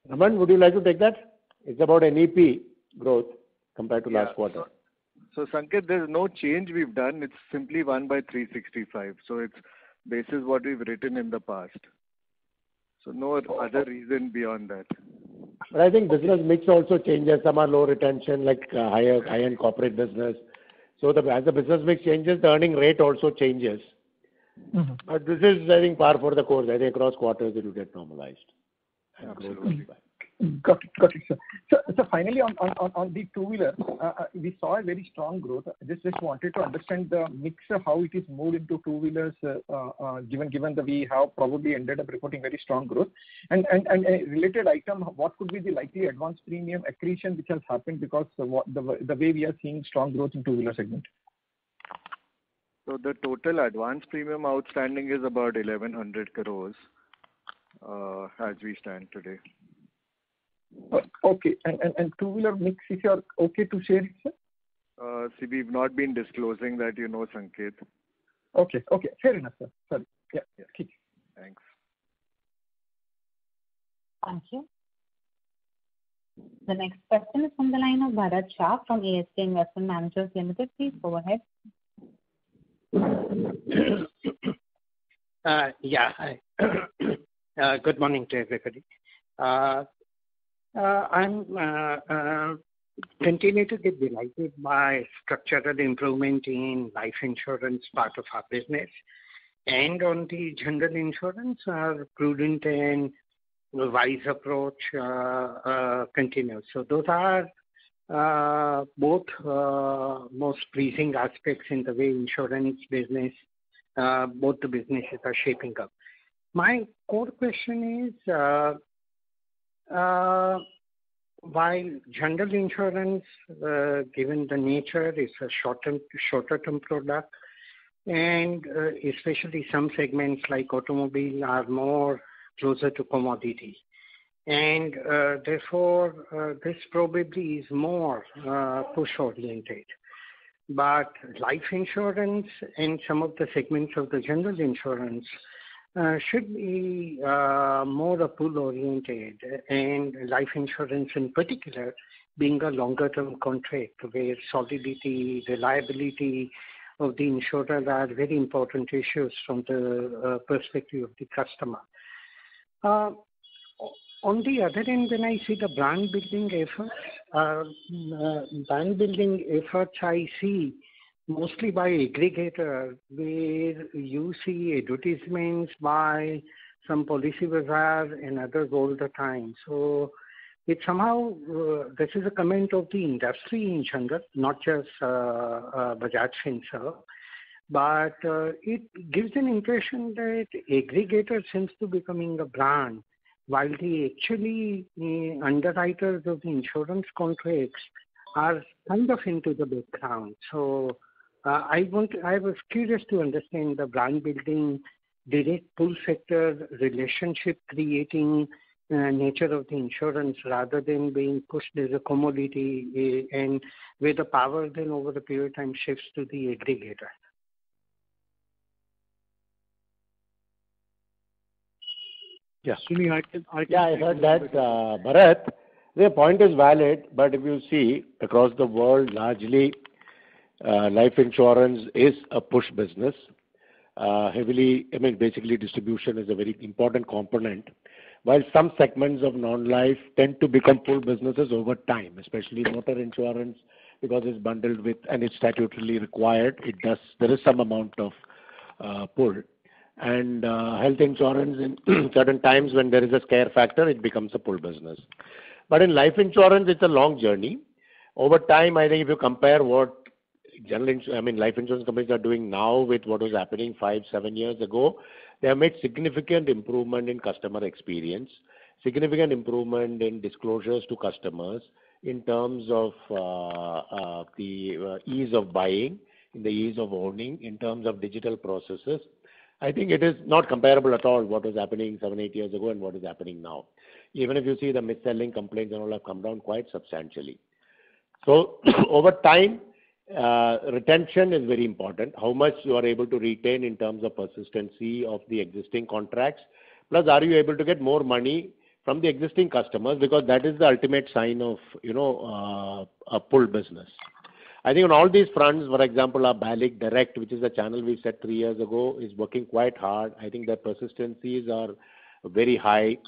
Raman, would you like to take that? It's about NEP growth compared to last quarter. So Sanket, there's no change we've done. It's simply 1 by 365. So it's basis what we've written in the past. So no other reason beyond that. But I think business mix also changes. Some are low retention, like high-end corporate business. So as the business mix changes, the earning rate also changes. Mm-hmm. But this is, I think, par for the course. I think across quarters it will get normalized. And Absolutely. Got it, sir. So finally, on the two-wheeler, we saw a very strong growth. Just wanted to understand the mix of how it is moved into two-wheelers, given that we have probably ended up reporting very strong growth. And a related item, what could be the likely advance premium accretion which has happened because the way we are seeing strong growth in two-wheeler segment? So the total advance premium outstanding is about 1,100 crores as we stand today. Okay. And two-wheeler mix, if you are okay to share it, sir? See, we've not been disclosing that, Sanket. Okay. Fair enough, sir. Sorry. Yeah. Keep. Thanks. Thank you. The next question is from the line of Bharat Shah from ASK Investment Managers Limited. Please go ahead. Hi. Good morning to everybody. I'm continue to get delighted by structural improvement in life insurance part of our business, and on the general insurance, our prudent and wise approach continues. So those are both most pleasing aspects in the way insurance business, both the businesses are shaping up. My core question is, while general insurance, given the nature, is a shorter term product, and especially some segments like automobile are more closer to commodity, and therefore this probably is more push oriented. But life insurance and some of the segments of the general insurance should be more pull-oriented, and life insurance in particular being a longer-term contract where solidity, reliability of the insurer are very important issues from the perspective of the customer. On the other end, when I see the brand building efforts, I see mostly by aggregator, where you see advertisements by some Policybazaar and others all the time. So it somehow, this is a comment of the industry in general, not just Bajaj Finserv, but it gives an impression that aggregator seems to be becoming a brand, while the actually underwriters of the insurance contracts are kind of into the background. So I was curious to understand the brand building, direct pull sector, relationship creating nature of the insurance rather than being pushed as a commodity, and where the power then over the period of time shifts to the aggregator. Yes, Srini, I can I heard that, Bharat. The point is valid, but if you see across the world, largely life insurance is a push business. Basically distribution is a very important component, while some segments of non-life tend to become pull businesses over time, especially motor insurance, because it's bundled with and it's statutorily required. There is some amount of pull. And health insurance, in certain times when there is a scare factor, it becomes a pull business. But in life insurance, it's a long journey. Over time, I think if you compare what life insurance companies are doing now with what was happening 5-7 years ago, they have made significant improvement in customer experience, significant improvement in disclosures to customers in terms of the ease of buying, in the ease of owning, in terms of digital processes. I think it is not comparable at all what was happening 7-8 years ago and what is happening now. Even if you see the mis-selling complaints and all have come down quite substantially. So over time, retention is very important. How much you are able to retain in terms of persistency of the existing contracts. Plus, are you able to get more money from the existing customers, because that is the ultimate sign of, a pull business. I think on all these fronts, for example, our BALIC Direct, which is a channel we set 3 years ago, is working quite hard. I think their persistencies are very high.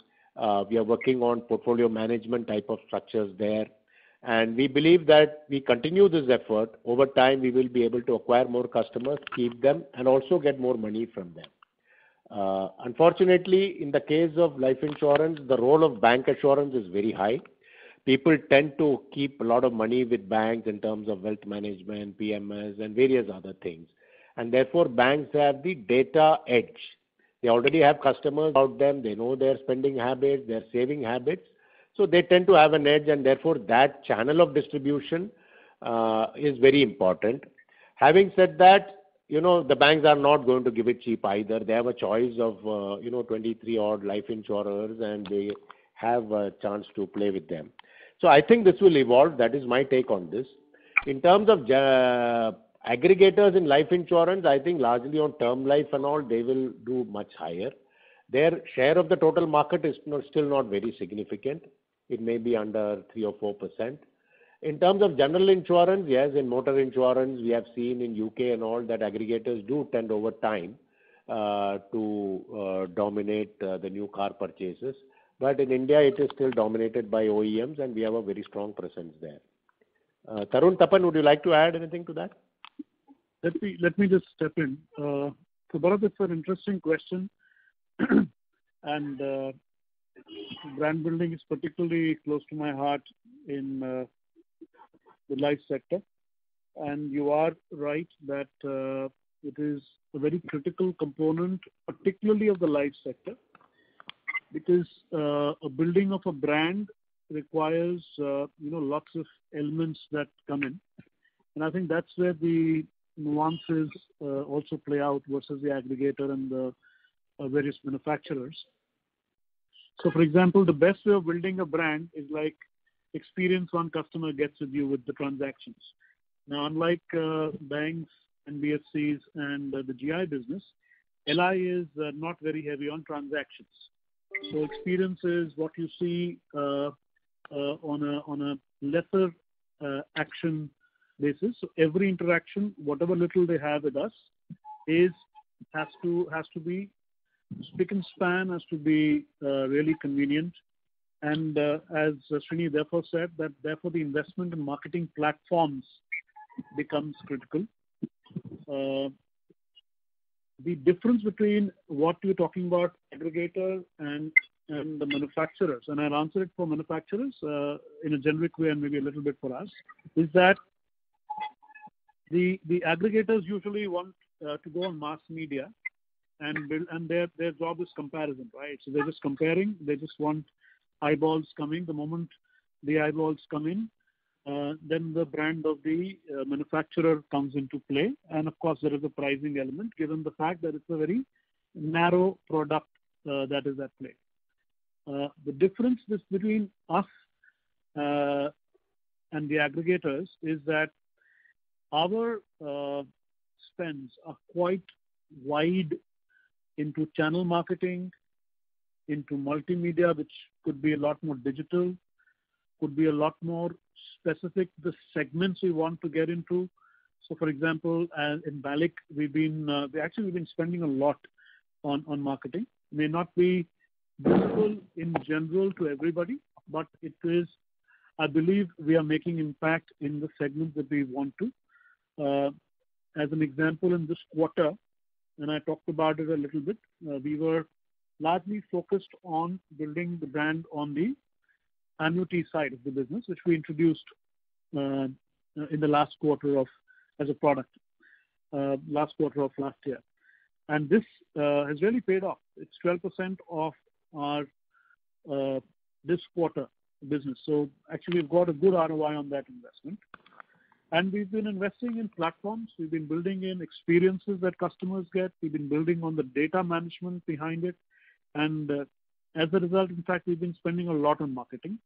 We are working on portfolio management type of structures there. And we believe that we continue this effort. Over time, we will be able to acquire more customers, keep them, and also get more money from them. Unfortunately, in the case of life insurance, the role of bank assurance is very high. People tend to keep a lot of money with banks in terms of wealth management, PMS, and various other things. And therefore, banks have the data edge. They already have customers about them. They know their spending habits, their saving habits. So they tend to have an edge, and therefore that channel of distribution is very important. Having said that, the banks are not going to give it cheap either. They have a choice of, 23 odd life insurers, and they have a chance to play with them. So I think this will evolve. That is my take on this. In terms of aggregators in life insurance, I think largely on term life and all, they will do much higher. Their share of the total market is still not very significant. It may be under 3 or 4%. In terms of general insurance, yes, in motor insurance, we have seen in UK and all that aggregators do tend over time to dominate the new car purchases. But in India, it is still dominated by OEMs, and we have a very strong presence there. Tarun, Tapan, would you like to add anything to that? Let me just step in. So Bharat, it's an interesting question, and brand building is particularly close to my heart in the life sector. And you are right that it is a very critical component, particularly of the life sector, because a building of a brand requires lots of elements that come in, and I think that's where the nuances also play out versus the aggregator and the various manufacturers. So, for example, the best way of building a brand is like experience one customer gets with you with the transactions. Now, unlike banks, NBFCs, and the GI business, LI is not very heavy on transactions. So, experience is what you see on a lesser action basis. So, every interaction, whatever little they have with us, has to be spick and span, has to be really convenient. And as Srini therefore said, that therefore the investment in marketing platforms becomes critical. The difference between what you're talking about, aggregator and the manufacturers, and I'll answer it for manufacturers in a generic way and maybe a little bit for us, is that the aggregators usually want to go on mass media and build, and their job is comparison, right? So they're just comparing. They just want eyeballs coming. The moment the eyeballs come in, then the brand of the manufacturer comes into play. And of course, there is a pricing element given the fact that it's a very narrow product that is at play. The difference between us and the aggregators is that our spends are quite wide into channel marketing, into multimedia, which could be a lot more digital, could be a lot more specific to the segments we want to get into. So, for example, in BALIC, we've been spending a lot on marketing. It may not be visible in general to everybody, but it is, I believe, we are making impact in the segments that we want to. As an example, in this quarter, and I talked about it a little bit, we were largely focused on building the brand on the annuity side of the business, which we introduced in the last quarter as a product, last quarter of last year. And this has really paid off. It's 12% of our this quarter business. So actually, we've got a good ROI on that investment. And we've been investing in platforms. We've been building in experiences that customers get. We've been building on the data management behind it. And as a result, in fact, we've been spending a lot on marketing.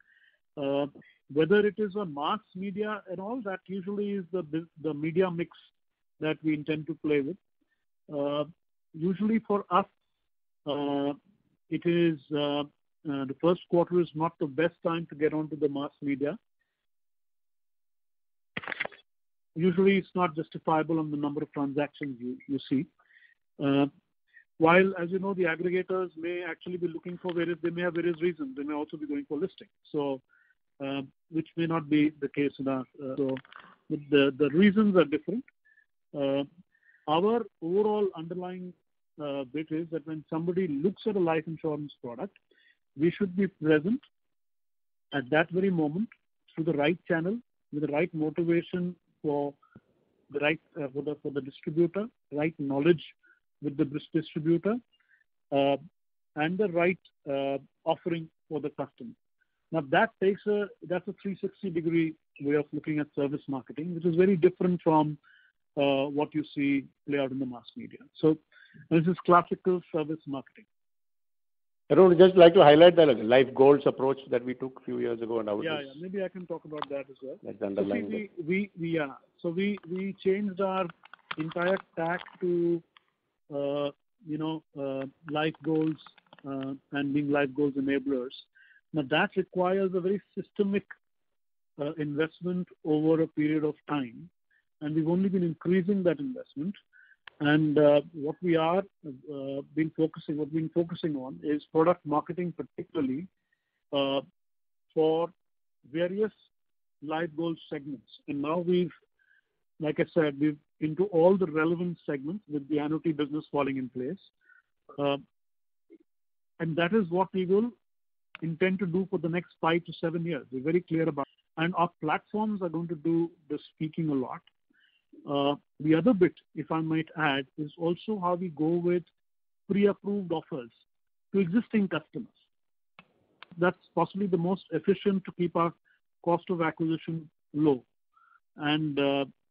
Whether it is on mass media and all, that usually is the media mix that we intend to play with. Usually for us, it is the first quarter is not the best time to get onto the mass media. Usually it's not justifiable on the number of transactions you see. While, as you know, the aggregators may actually be looking for they may have various reasons. They may also be going for listing. So, which may not be the case in our, so the reasons are different. Our overall underlying bit is that when somebody looks at a life insurance product, we should be present at that very moment through the right channel, with the right motivation for the right for the distributor, right knowledge with the distributor, and the right offering for the customer. Now that's a 360-degree way of looking at service marketing, which is very different from what you see play out in the mass media. So this is classical service marketing. I would just like to highlight the life goals approach that we took a few years ago, and how maybe I can talk about that as well. That's underlying. So we changed our entire tack to life goals and being life goals enablers. Now that requires a very systemic investment over a period of time, and we've only been increasing that investment. And what we've been focusing on is product marketing, particularly for various life goal segments. And now like I said, we've into all the relevant segments with the annuity business falling in place. And that is what we will intend to do for the next 5 to 7 years. We're very clear about it. And our platforms are going to do the speaking a lot. The other bit, if I might add, is also how we go with pre-approved offers to existing customers. That's possibly the most efficient to keep our cost of acquisition low. And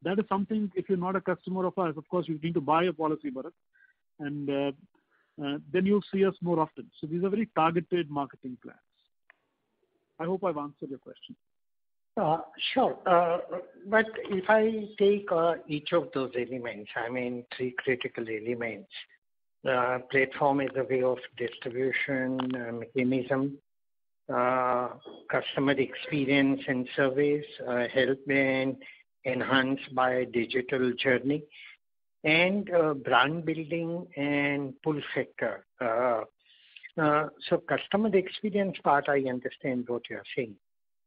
that is something, if you're not a customer of ours, of course, you need to buy a policy, Bharat, and then you'll see us more often. So these are very targeted marketing plans. I hope I've answered your question. Sure. But if I take each of those elements, I mean, 3 critical elements. Platform is a way of distribution mechanism, customer experience and service, help and enhanced by digital journey, and brand building and pull factor. So customer experience part, I understand what you are saying.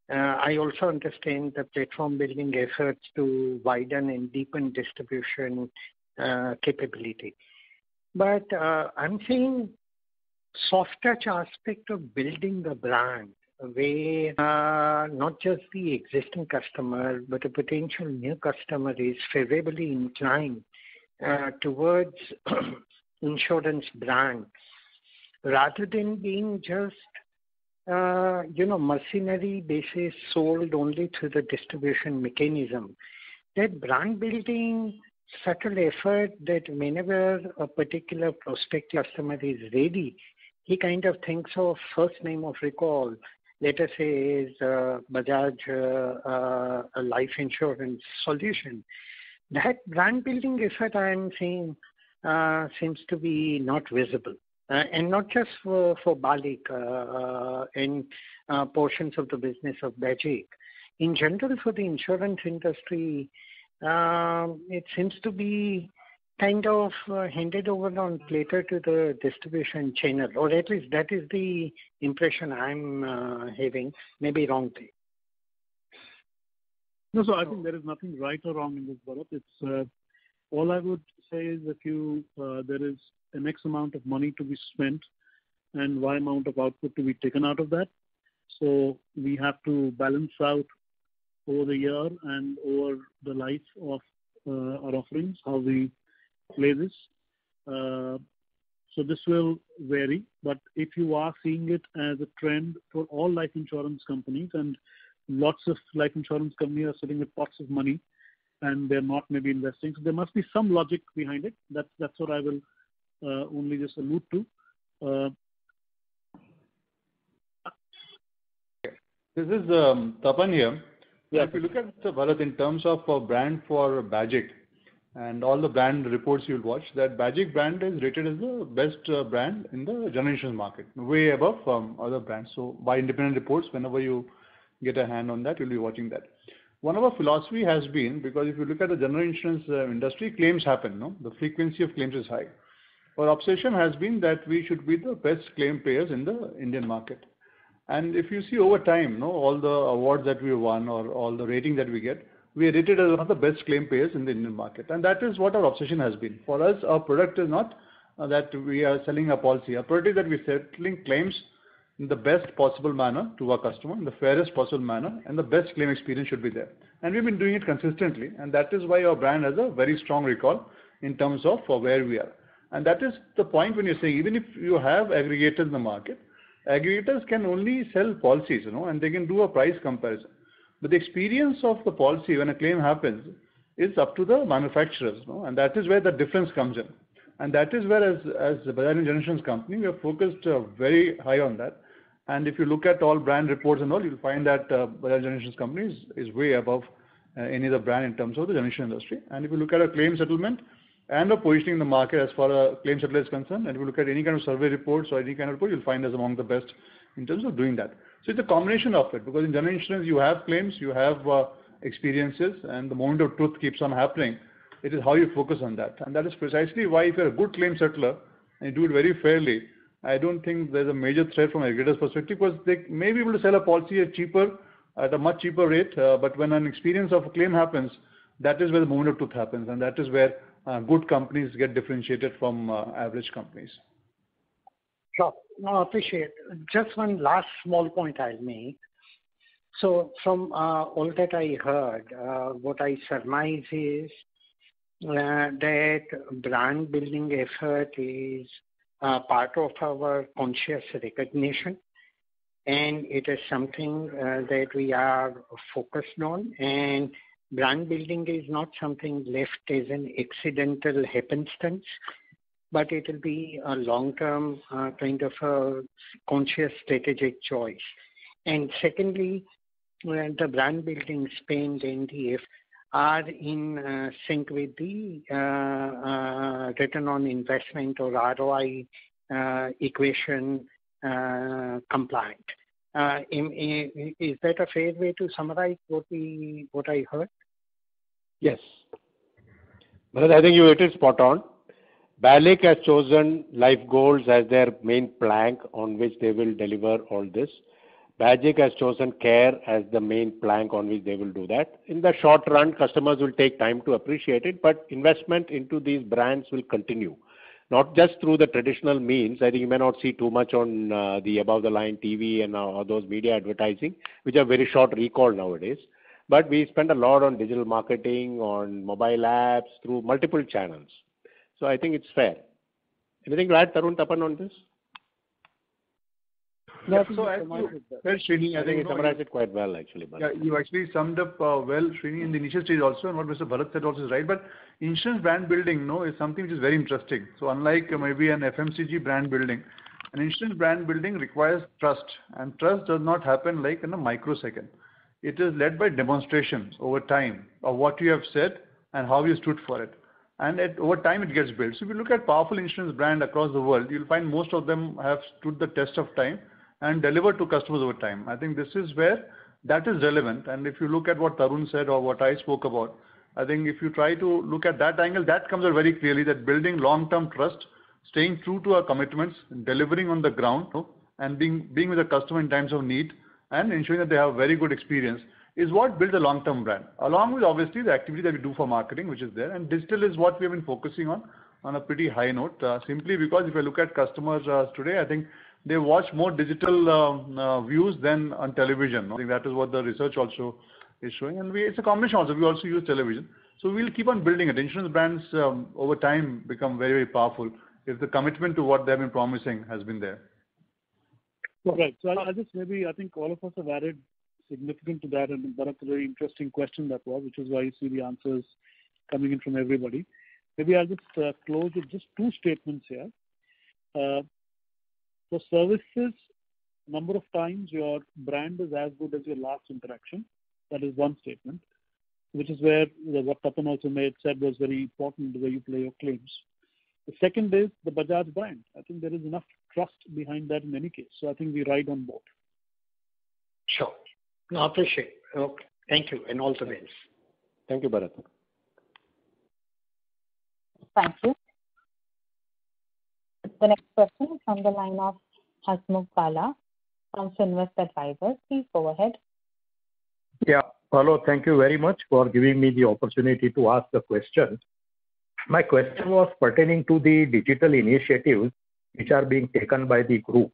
I also understand the platform building efforts to widen and deepen distribution capability. But I'm saying soft touch aspect of building the brand, where not just the existing customer, but a potential new customer is favorably inclined towards insurance brand, rather than being just mercenary basis sold only through the distribution mechanism. That brand building subtle effort that whenever a particular prospective customer is ready, he kind of thinks of first name of recall, let us say is Bajaj a life insurance solution. That brand building effort, I am saying, seems to be not visible. And not just for BALIC and portions of the business of BAGIC. In general, for the insurance industry, it seems to be kind of handed over on platter to the distribution channel, or at least that is the impression I'm having. Maybe wrong thing. No, so I think there is nothing right or wrong in this, Bharat. It's all I would say is if there is an X amount of money to be spent and Y amount of output to be taken out of that. So we have to balance out over the year and over the life of our offerings, how we play this. So this will vary, but if you are seeing it as a trend for all life insurance companies, and lots of life insurance companies are sitting with pots of money and they're not maybe investing, so there must be some logic behind it. That's what I will only just allude to. This is Tapan here. Yeah. If you look at Bharat in terms of a brand for BAGIC, and all the brand reports you'll watch, that Bajaj brand is rated as the best brand in the general insurance market, way above other brands. So by independent reports, whenever you get a hand on that, you'll be watching that. One of our philosophy has been, because if you look at the general insurance industry, claims happen, no? The frequency of claims is high. Our obsession has been that we should be the best claim payers in the Indian market. And if you see over time, no, all the awards that we won or all the rating that we get, we are rated as one of the best claim payers in the Indian market. And that is what our obsession has been. For us, our product is not that we are selling a policy. Our product is that we are settling claims in the best possible manner to our customer, in the fairest possible manner, and the best claim experience should be there. And we've been doing it consistently, and that is why our brand has a very strong recall in terms of where we are. And that is the point when you're saying, even if you have aggregators in the market, aggregators can only sell policies, and they can do a price comparison. But the experience of the policy when a claim happens is up to the manufacturers, and that is where the difference comes in. And that is where, as the Bajaj General Insurance Company, we are focused very high on that. And if you look at all brand reports and all, you'll find that Bajaj General Insurance Company is way above any other brand in terms of the general insurance industry. And if you look at a claim settlement and a positioning in the market as far as claim settlement is concerned, and if you look at any kind of survey reports or any kind of report, you'll find us among the best in terms of doing that. So it's a combination of it, because in general insurance you have claims, you have experiences, and the moment of truth keeps on happening. It is how you focus on that. And that is precisely why if you're a good claim settler and you do it very fairly, I don't think there's a major threat from aggregators' perspective, because they may be able to sell a policy at a much cheaper rate, but when an experience of a claim happens, that is where the moment of truth happens, and that is where good companies get differentiated from average companies. Sure. No, I appreciate. Just one last small point I'll make. So from all that I heard, what I surmise is that brand building effort is part of our conscious recognition, and it is something that we are focused on, and brand building is not something left as an accidental happenstance, but it will be a long-term kind of a conscious strategic choice. And secondly, the brand building spend and the are in sync with the return on investment or ROI equation compliant. Is that a fair way to summarize what I heard? Yes. But I think it is spot on. BALIC has chosen life goals as their main plank on which they will deliver all this. Bajaj has chosen care as the main plank on which they will do that. In the short run, customers will take time to appreciate it, but investment into these brands will continue. Not just through the traditional means. I think you may not see too much on the above-the-line TV and all those media advertising, which are very short recall nowadays. But we spend a lot on digital marketing, on mobile apps, through multiple channels. So I think it's fair. Anything to add, Tarun Tapan, on this? No, so as Srini, I think you summarized it quite well, actually. Yeah, you actually summed up well, Srini, in the initial stage also, and what Mr. Bharat said also is right. But insurance brand building, is something which is very interesting. So unlike maybe an FMCG brand building, an insurance brand building requires trust, and trust does not happen like in a microsecond. It is led by demonstrations over time of what you have said and how you stood for it. And over time it gets built. So if you look at powerful insurance brand across the world, you'll find most of them have stood the test of time and delivered to customers over time. I think this is where that is relevant. And if you look at what Tarun said or what I spoke about, I think if you try to look at that angle, that comes out very clearly, that building long-term trust, staying true to our commitments, delivering on the ground, and being with the customer in times of need, and ensuring that they have a very good experience is what builds a long-term brand, along with obviously the activity that we do for marketing, which is there. And digital is what we have been focusing on a pretty high note, simply because if you look at customers today, I think they watch more digital views than on television. I think that is what the research also is showing. And it's a combination also. We also use television. So we'll keep on building it. Insurance brands over time become very, very powerful if the commitment to what they've been promising has been there. Right. So I think all of us have added significant to that, and that's a very interesting question that was, which is why you see the answers coming in from everybody. Maybe I'll just close with just two statements here. For services, number of times your brand is as good as your last interaction. That is one statement. which is where what Tapan also said was very important, the way you play your claims. The second is the Bajaj brand. I think there is enough trust behind that in any case. So I think we ride on both. Sure. No, I appreciate it. Okay. Thank you, and all the best. Thank you, Bharat. Thank you. The next question is from the line of Hasmukh Kala from Finvest Advisors. Please go ahead. Yeah. Hello. Thank you very much for giving me the opportunity to ask the question. My question was pertaining to the digital initiatives which are being taken by the group.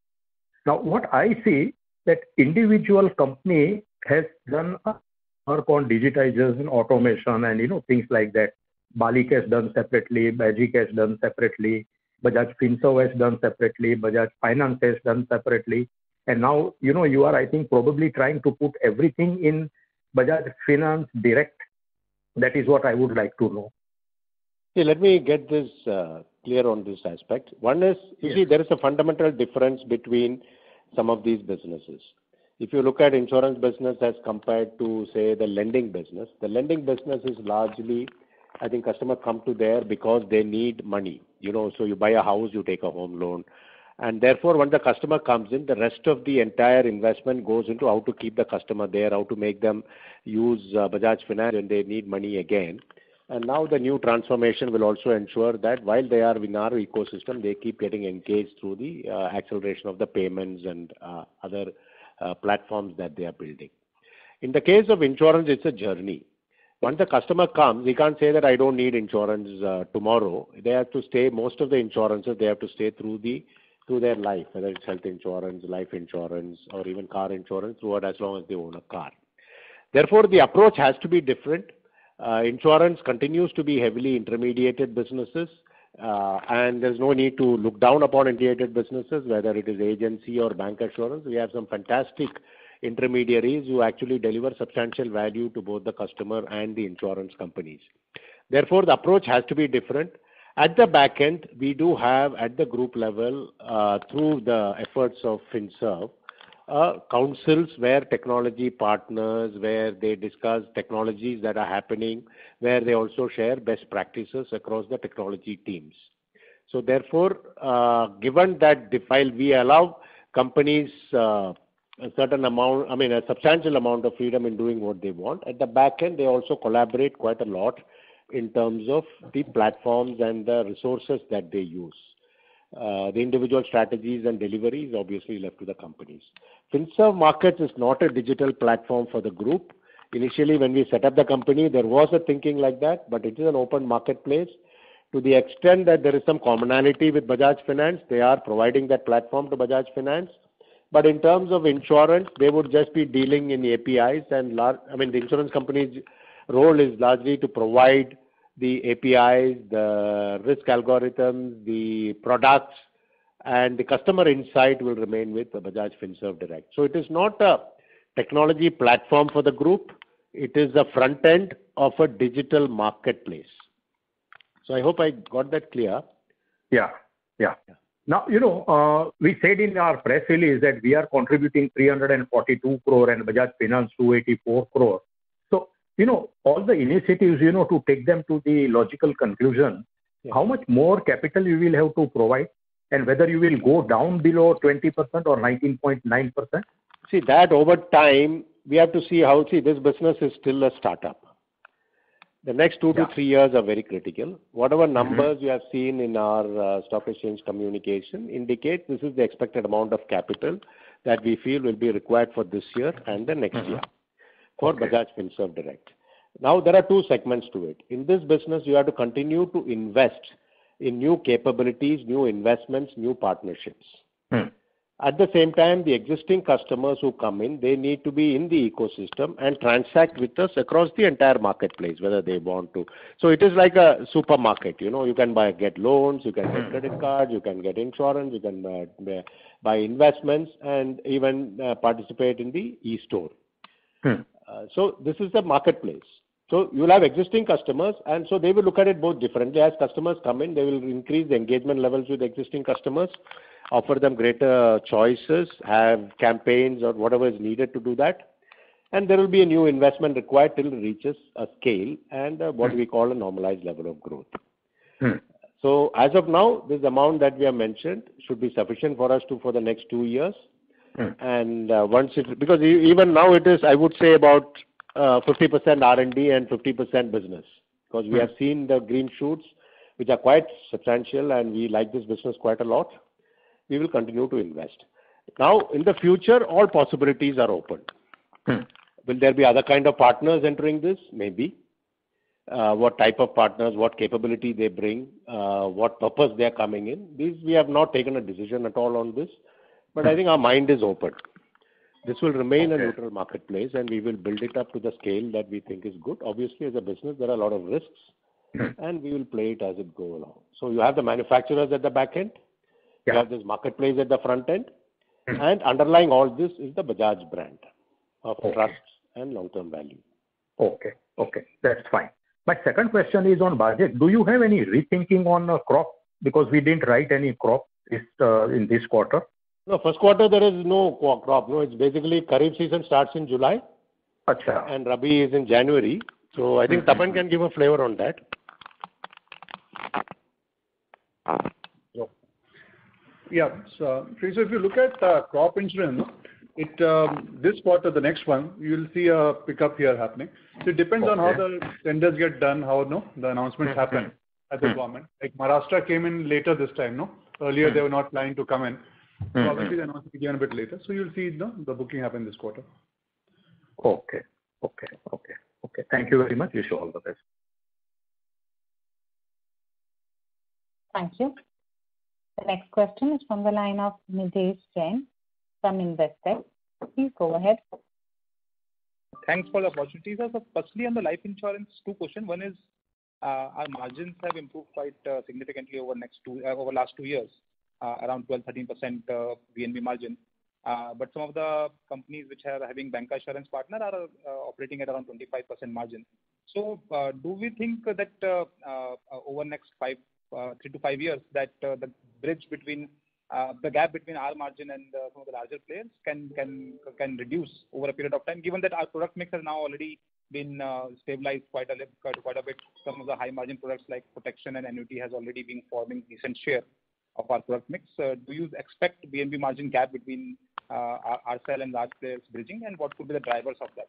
Now, what I see that individual company has done work on digitization, automation, and things like that. Balik has done separately, Bajaj has done separately, Bajaj Finserv has done separately, Bajaj Finance has done separately, and now you are, I think, probably trying to put everything in Bajaj Finance Direct. That is what I would like to know. See, let me get this clear on this aspect. One is, you see, there is a fundamental difference between some of these businesses. If you look at insurance business as compared to, say, the lending business is largely, I think, customer come to there because they need money. So you buy a house, you take a home loan. And therefore, when the customer comes in, the rest of the entire investment goes into how to keep the customer there, how to make them use Bajaj Finance when they need money again. And now the new transformation will also ensure that while they are in our ecosystem, they keep getting engaged through the acceleration of the payments and other platforms that they are building. In the case of insurance, it's a journey. Once the customer comes, he can't say that I don't need insurance tomorrow. They have to stay, most of the insurances, they have to stay through their life, whether it's health insurance, life insurance, or even car insurance, throughout as long as they own a car. Therefore, the approach has to be different. Insurance continues to be heavily intermediated businesses, and there's no need to look down upon intermediated businesses, whether it is agency or bank assurance. We have some fantastic intermediaries who actually deliver substantial value to both the customer and the insurance companies. Therefore, the approach has to be different. At the back end, we do have at the group level, through the efforts of Finserv, councils where technology partners, where they discuss technologies that are happening, where they also share best practices across the technology teams. So therefore, given that while we allow companies a substantial amount of freedom in doing what they want, at the back end, they also collaborate quite a lot in terms of the platforms and the resources that they use. The individual strategies and delivery is obviously left to the companies. Finserv Markets is not a digital platform for the group. Initially, when we set up the company, there was a thinking like that, but it is an open marketplace. To the extent that there is some commonality with Bajaj Finance, they are providing that platform to Bajaj Finance. But in terms of insurance, they would just be dealing in APIs, and the insurance company's role is largely to provide the APIs, the risk algorithms, the products, and the customer insight will remain with the Bajaj Finserv Direct. So it is not a technology platform for the group. It is the front end of a digital marketplace. So I hope I got that clear. Yeah. Now, we said in our press release that we are contributing 342 crore and Bajaj Finance 284 crore. So, all the initiatives, to take them to the logical conclusion, how much more capital you will have to provide, and whether you will go down below 20% or 19.9%? See, that over time, we have to see this business is still a startup. The next 2 to 3 years are very critical. Whatever numbers you have seen in our stock exchange communication indicate this is the expected amount of capital that we feel will be required for this year and the next year for Bajaj Finserv Direct. Now, there are two segments to it. In this business, you have to continue to invest in new capabilities, new investments, new partnerships. At the same time, the existing customers who come in, they need to be in the ecosystem and transact with us across the entire marketplace, whether they want to. So it is like a supermarket. You can get loans, you can get credit cards, you can get insurance, you can buy investments, and even participate in the e-store. So this is the marketplace. So you'll have existing customers, and so they will look at it both differently. As customers come in, they will increase the engagement levels with existing customers, offer them greater choices, have campaigns or whatever is needed to do that. And there will be a new investment required till it reaches a scale and what we call a normalized level of growth. So as of now, this amount that we have mentioned should be sufficient for us for the next 2 years. And because even now it is, I would say, about 50% R&D and 50% business, because we have seen the green shoots, which are quite substantial, and we like this business quite a lot. We will continue to invest. Now, in the future, all possibilities are open. Will there be other kind of partners entering this? Maybe. What type of partners, what capability they bring, what purpose they are coming in. These we have not taken a decision at all on this, but I think our mind is open. This will remain a neutral marketplace, and we will build it up to the scale that we think is good. Obviously, as a business, there are a lot of risks, and we will play it as it goes along. So you have the manufacturers at the back end, you have this marketplace at the front end, and underlying all this is the Bajaj brand of trust and long-term value. Okay, that's fine. My second question is on budget. Do you have any rethinking on crop? Because we didn't write any crop in this quarter. No, first quarter there is no crop. No, it's basically Kharif season starts in July. And Rabi is in January. So I think Tapan can give a flavor on that. Yeah. So if you look at crop insurance, this quarter, the next one, you will see a pickup here happening. So it depends on how the tenders get done, how the announcements happen at the government. Like Maharashtra came in later this time, no? Earlier they were not planning to come in. So obviously the announcement will be given a bit later. So you'll see the booking happen this quarter. Okay. Thank you very much. Wish you all the best. Thank you. The next question is from the line of Nidhesh Jain from Investec. Please go ahead. Thanks for the opportunity, sir. So firstly, on the life insurance, two questions. One is our margins have improved quite significantly over last 2 years, around 12-13% VNB margin. But some of the companies which are having bancassurance partner are operating at around 25% margin. So do we think that over next 3 to 5 years that the bridge between the gap between our margin and some of the larger players can reduce over a period of time, given that our product mix has now already been stabilized quite a bit. Some of the high margin products like protection and annuity has already been forming decent share of our product mix. Do you expect BNB margin gap between ourselves and large players bridging, and what could be the drivers of that?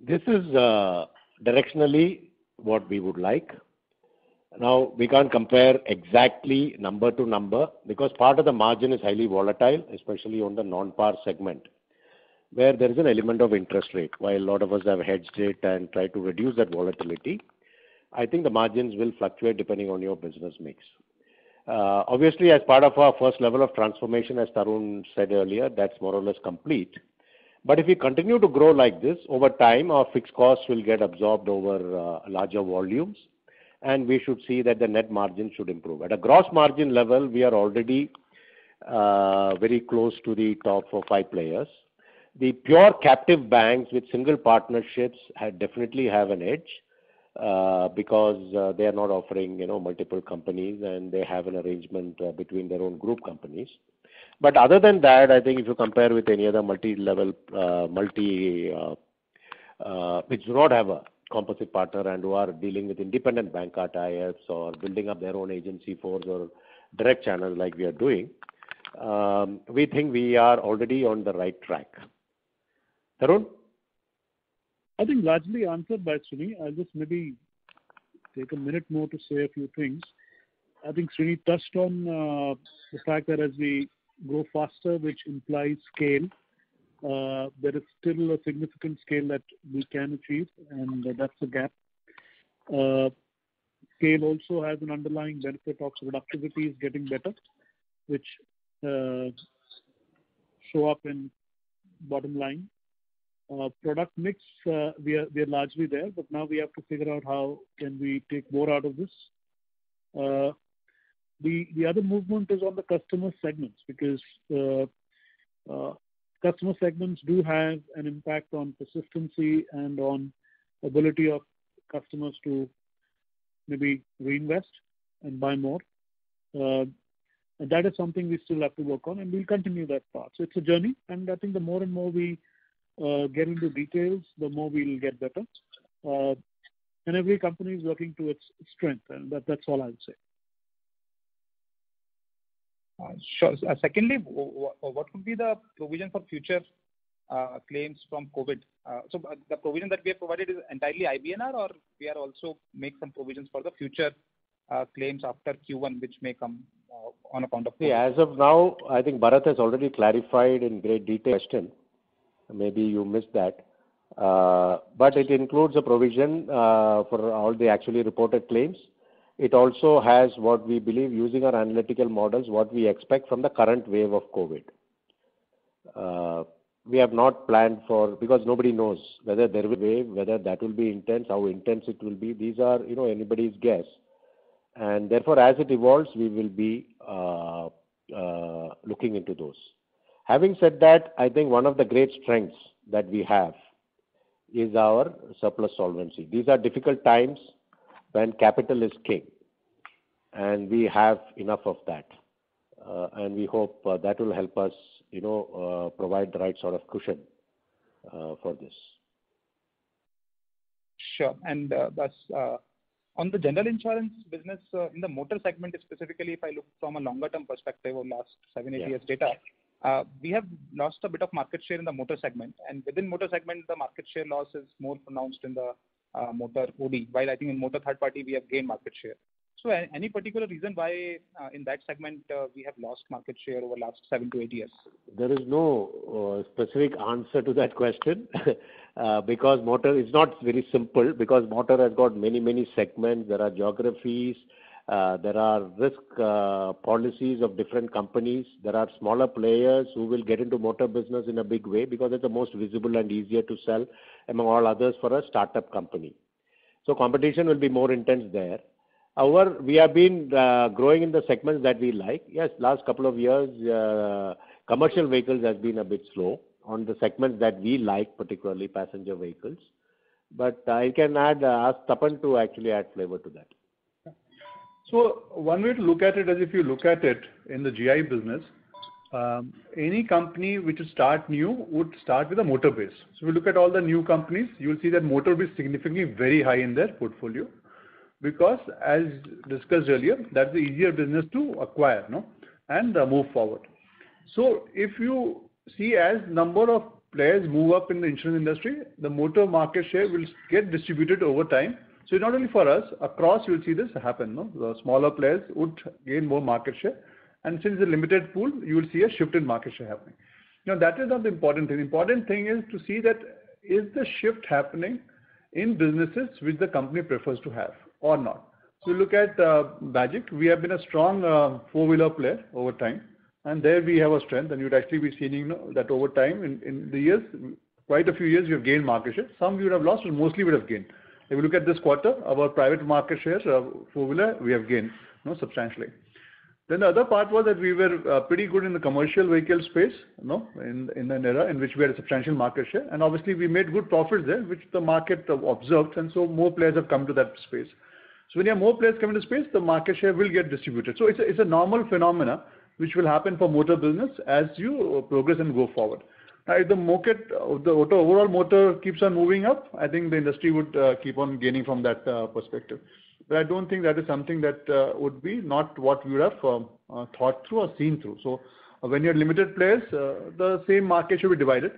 This is directionally what we would like. Now, we can't compare exactly number to number because part of the margin is highly volatile, especially on the non-par segment, where there is an element of interest rate. While a lot of us have hedged it and tried to reduce that volatility, I think the margins will fluctuate depending on your business mix. Obviously, as part of our first level of transformation, as Tarun said earlier, that's more or less complete. But if we continue to grow like this, over time, our fixed costs will get absorbed over larger volumes, and we should see that the net margin should improve. At a gross margin level, we are already very close to the top 5 players. The pure captive banks with single partnerships definitely have an edge because they are not offering multiple companies, and they have an arrangement between their own group companies. But other than that, I think if you compare with any other multi-level, which do not have a composite partner and who are dealing with independent banker tie-ups or building up their own agency force or direct channels like we are doing, we think we are already on the right track. Tarun? I think largely answered by Srini. I'll just maybe take a minute more to say a few things. I think Srini touched on the fact that as we grow faster, which implies scale, there is still a significant scale that we can achieve, and that's a gap. Scale also has an underlying benefit of productivity is getting better, which show up in bottom line. Product mix, we are largely there, but now we have to figure out how can we take more out of this. The other movement is on the customer segments, because customer segments do have an impact on persistency and on ability of customers to maybe reinvest and buy more. And that is something we still have to work on, and we'll continue that path. So it's a journey, and I think the more and more we get into details, the more we'll get better. And every company is working to its strength, and that's all I would say. Sure. Secondly, what would be the provision for future claims from COVID? So the provision that we have provided is entirely IBNR, or we are also make some provisions for the future claims after Q1, which may come on account of COVID? See, as of now, I think Bharat has already clarified in great detail. Maybe you missed that. But it includes a provision for all the actually reported claims. It also has what we believe, using our analytical models, what we expect from the current wave of COVID. We have not planned for, because nobody knows whether there will be a wave, whether that will be intense, how intense it will be. These are, anybody's guess. And therefore, as it evolves, we will be looking into those. Having said that, I think one of the great strengths that we have is our surplus solvency. These are difficult times when capital is king, and we have enough of that. And we hope that will help us, provide the right sort of cushion for this. Sure. And on the general insurance business, in the motor segment specifically, if I look from a longer term perspective of last 7-8 years data, we have lost a bit of market share in the motor segment, and within motor segment, the market share loss is more pronounced in the motor OD, while I think in motor third party we have gained market share. So any particular reason why in that segment we have lost market share over last 7 to 8 years? There is no specific answer to that question because motor is not very simple, because motor has got many segments. There are geographies, there are risk policies of different companies. There are smaller players who will get into motor business in a big way because it's the most visible and easier to sell among all others for a startup company. So competition will be more intense there. However, we have been growing in the segments that we like. Yes, last couple of years, commercial vehicles has been a bit slow on the segments that we like, particularly passenger vehicles. But I can ask Tapan to actually add flavor to that. So one way to look at it is, if you look at it in the GI business, any company which would start new would start with a motor base. So if you look at all the new companies, you will see that motor will be significantly very high in their portfolio, because as discussed earlier, that's the easier business to acquire, and move forward. So if you see, as number of players move up in the insurance industry, the motor market share will get distributed over time. So not only for us, across you will see this happen. The smaller players would gain more market share, and since it's a limited pool, you will see a shift in market share happening. Now that is not the important thing. The important thing is to see that is the shift happening in businesses which the company prefers to have or not. So look at Bajaj. We have been a strong four-wheeler player over time, and there we have a strength, and you'd actually be seeing that over time in the years, quite a few years, we have gained market share. Some we would have lost, but mostly we would have gained. If you look at this quarter, our private market share, four-wheeler, we have gained substantially. Then the other part was that we were pretty good in the commercial vehicle space, in an era in which we had a substantial market share, and obviously we made good profits there, which the market observed, and so more players have come to that space. So when you have more players coming to space, the market share will get distributed. So it's a normal phenomena which will happen for motor business as you progress and go forward. Now, if the overall motor keeps on moving up, I think the industry would keep on gaining from that perspective. But I don't think that is something that would be not what we would have thought through or seen through. So when you have limited players, the same market should be divided.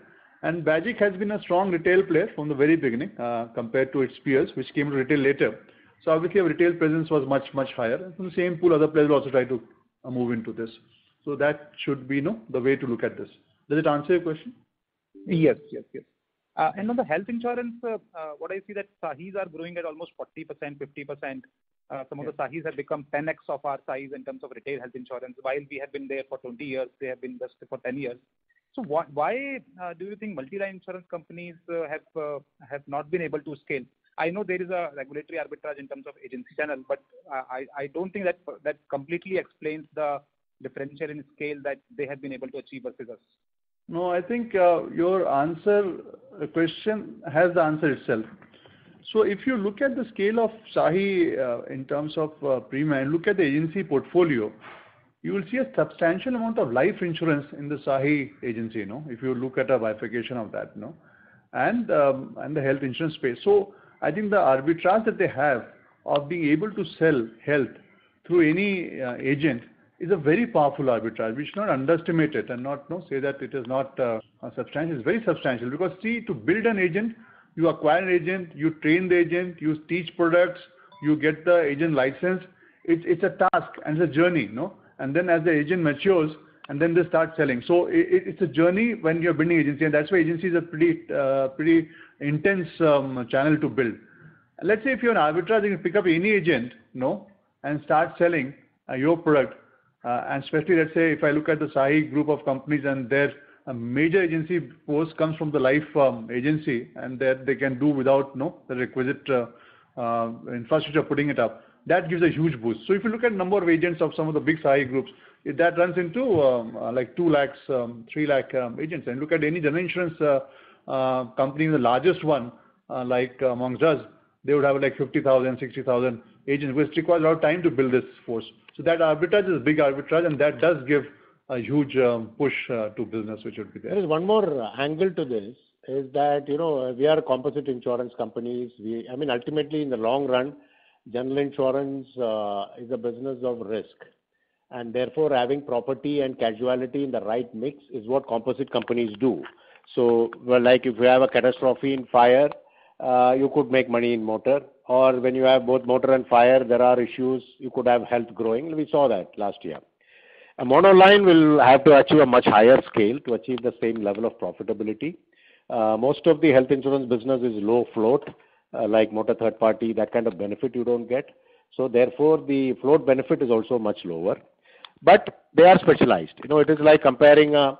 And Bajaj has been a strong retail player from the very beginning compared to its peers, which came to retail later. So obviously our retail presence was much higher. And from the same pool, other players will also try to move into this. So that should be the way to look at this. Does it answer your question? Yes. And on the health insurance, what I see that Sahis are growing at almost 40%, 50%. Some of the Sahis have become 10x of our size in terms of retail health insurance. While we have been there for 20 years, they have been just for 10 years. So why do you think multi-line insurance companies have not been able to scale? I know there is a regulatory arbitrage in terms of agency channel, but I don't think that completely explains the differential in scale that they have been able to achieve versus us. No, I think your question has the answer itself. So if you look at the scale of Sahi in terms of premium and look at the agency portfolio, you will see a substantial amount of life insurance in the Sahi agency, if you look at a bifurcation of that, and the health insurance space. So I think the arbitrage that they have of being able to sell health through any agent is a very powerful arbitrage. We should not underestimate it and not say that it is not substantial. It's very substantial because see, to build an agent, you acquire an agent, you train the agent, you teach products, you get the agent license. It's a task and it's a journey, and then as the agent matures, and then they start selling. So it's a journey when you're building agency, and that's why agency is a pretty intense channel to build. Let's say if you're an arbitrage, you can pick up any agent, and start selling your product. And especially, let's say, if I look at the SAHI group of companies and their major agency force comes from the life agency, and that they can do without the requisite infrastructure putting it up. That gives a huge boost. So if you look at number of agents of some of the big SAHI groups, that runs into like 2 lakhs, 3 lakh agents. And look at any general insurance company, the largest one, like amongst us, they would have like 50,000, 60,000 agents, which requires a lot of time to build this force. So that arbitrage is a big arbitrage, and that does give a huge push to business, which would be there. There is one more angle to this, is that, we are composite insurance companies. Ultimately, in the long run, general insurance is a business of risk. And therefore, having property and casualty in the right mix is what composite companies do. So, like if you have a catastrophe in fire, you could make money in motor. Or when you have both motor and fire, there are issues, you could have health growing. We saw that last year. A monoline will have to achieve a much higher scale to achieve the same level of profitability. Most of the health insurance business is low float, like motor third party, that kind of benefit you don't get. So therefore, the float benefit is also much lower. But they are specialized. It is like comparing a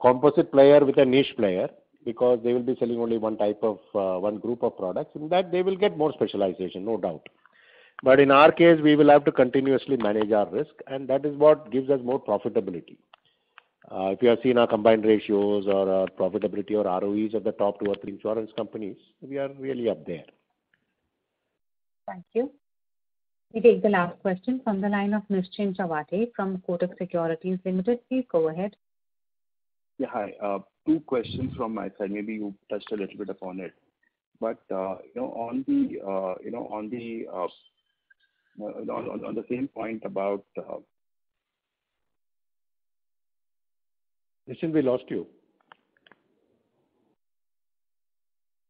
composite player with a niche player, because they will be selling only one type of, one group of products. In that, they will get more specialization, no doubt. But in our case, we will have to continuously manage our risk, and that is what gives us more profitability. If you have seen our combined ratios or our profitability or ROEs of the top 2 or 3 insurance companies, we are really up there. Thank you. We take the last question from the line of Nischint Chawathe from Kotak Securities Limited. Please go ahead. Yeah, hi. 2 questions from my side. Maybe you touched a little bit upon it, but on the same point about. Nischint, we lost you.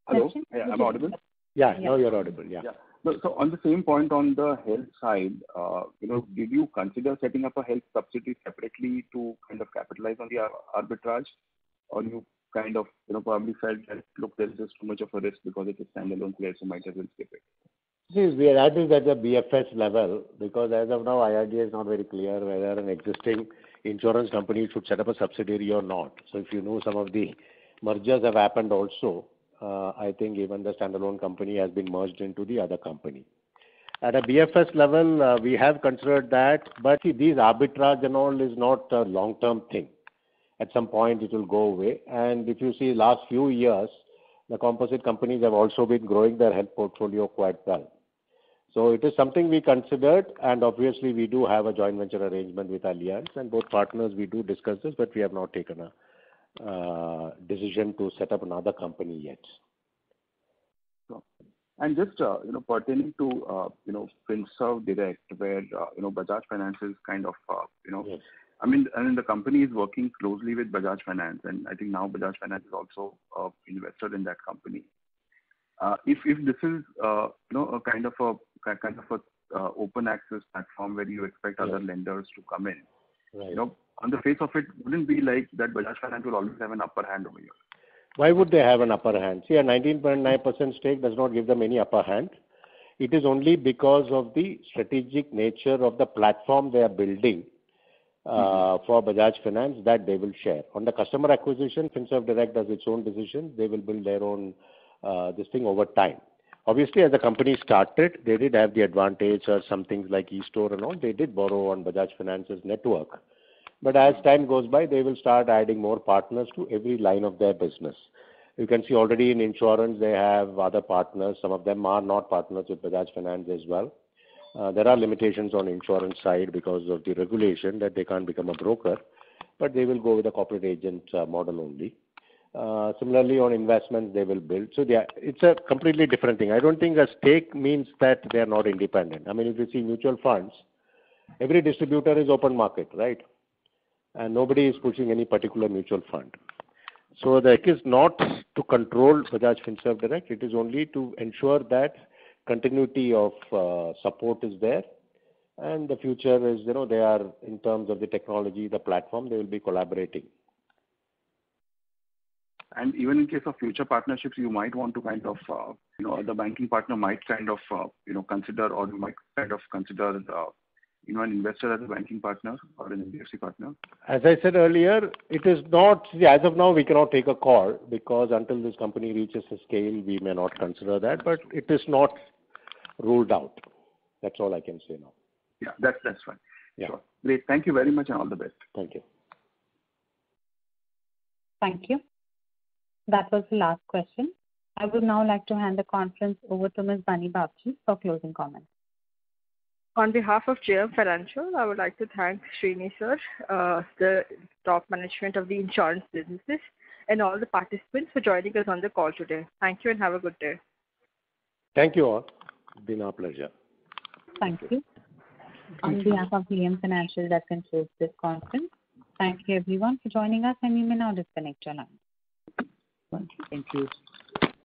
Hello, yeah, am I audible? Yeah, now you're audible. Yeah. So on the same point on the health side, did you consider setting up a health subsidiary separately to kind of capitalize on the arbitrage, or you kind of probably felt that look, there is just too much of a risk because it's a standalone player, so might as well skip it? See, we are at it at the BFS level, because as of now, IRDA is not very clear whether an existing insurance company should set up a subsidiary or not. So if some of the mergers have happened also. I think even the standalone company has been merged into the other company. At a BFS level, we have considered that, but see, these arbitrage and all is not a long-term thing. At some point, it will go away. And if you see last few years, the composite companies have also been growing their health portfolio quite well. So it is something we considered, and obviously we do have a joint venture arrangement with Allianz, and both partners we do discuss this, but we have not taken a decision to set up another company yet. And just pertaining to Finserv Direct, where Bajaj Finance is kind of Yes. the company is working closely with Bajaj Finance, and I think now Bajaj Finance is also invested in that company. If this is a kind of a open access platform where you expect other lenders to come in, right. On the face of it, wouldn't be like that Bajaj Finance will always have an upper hand over here? Why would they have an upper hand? See, a 19.9% stake does not give them any upper hand. It is only because of the strategic nature of the platform they are building for Bajaj Finance that they will share. On the customer acquisition, Finserv Direct does its own decision. They will build their own this thing over time. Obviously, as the company started, they did have the advantage or some things like e-store and all. They did borrow on Bajaj Finance's network. But as time goes by, they will start adding more partners to every line of their business. You can see already in insurance, they have other partners. Some of them are not partners with Bajaj Finance as well. There are limitations on insurance side because of the regulation that they can't become a broker, but they will go with a corporate agent model only. Similarly, on investments, they will build. So it's a completely different thing. I don't think a stake means that they are not independent. I mean, if you see mutual funds, every distributor is open market, right? And nobody is pushing any particular mutual fund. So the idea is not to control Bajaj Finserv Direct. It is only to ensure that continuity of support is there. And the future is, they are, in terms of the technology, the platform, they will be collaborating. And even in case of future partnerships, you might want to kind of, the banking partner might kind of, consider, or you might kind of consider, an investor as a banking partner or an NBFC partner. As I said earlier, it is not, as of now, we cannot take a call because until this company reaches a scale, we may not consider that, but it is not ruled out. That's all I can say now. Yeah, that's fine. Yeah. Sure. Great. Thank you very much and all the best. Thank you. Thank you. That was the last question. I would now like to hand the conference over to Ms. Bunny Babji for closing comments. On behalf of JM Financial, I would like to thank Srini sir, the top management of the insurance businesses, and all the participants for joining us on the call today. Thank you and have a good day. Thank you all. It's been our pleasure. Thank you. On behalf of JM Financial, that concludes this conference. Thank you everyone for joining us, and you may now disconnect your line. Thank you.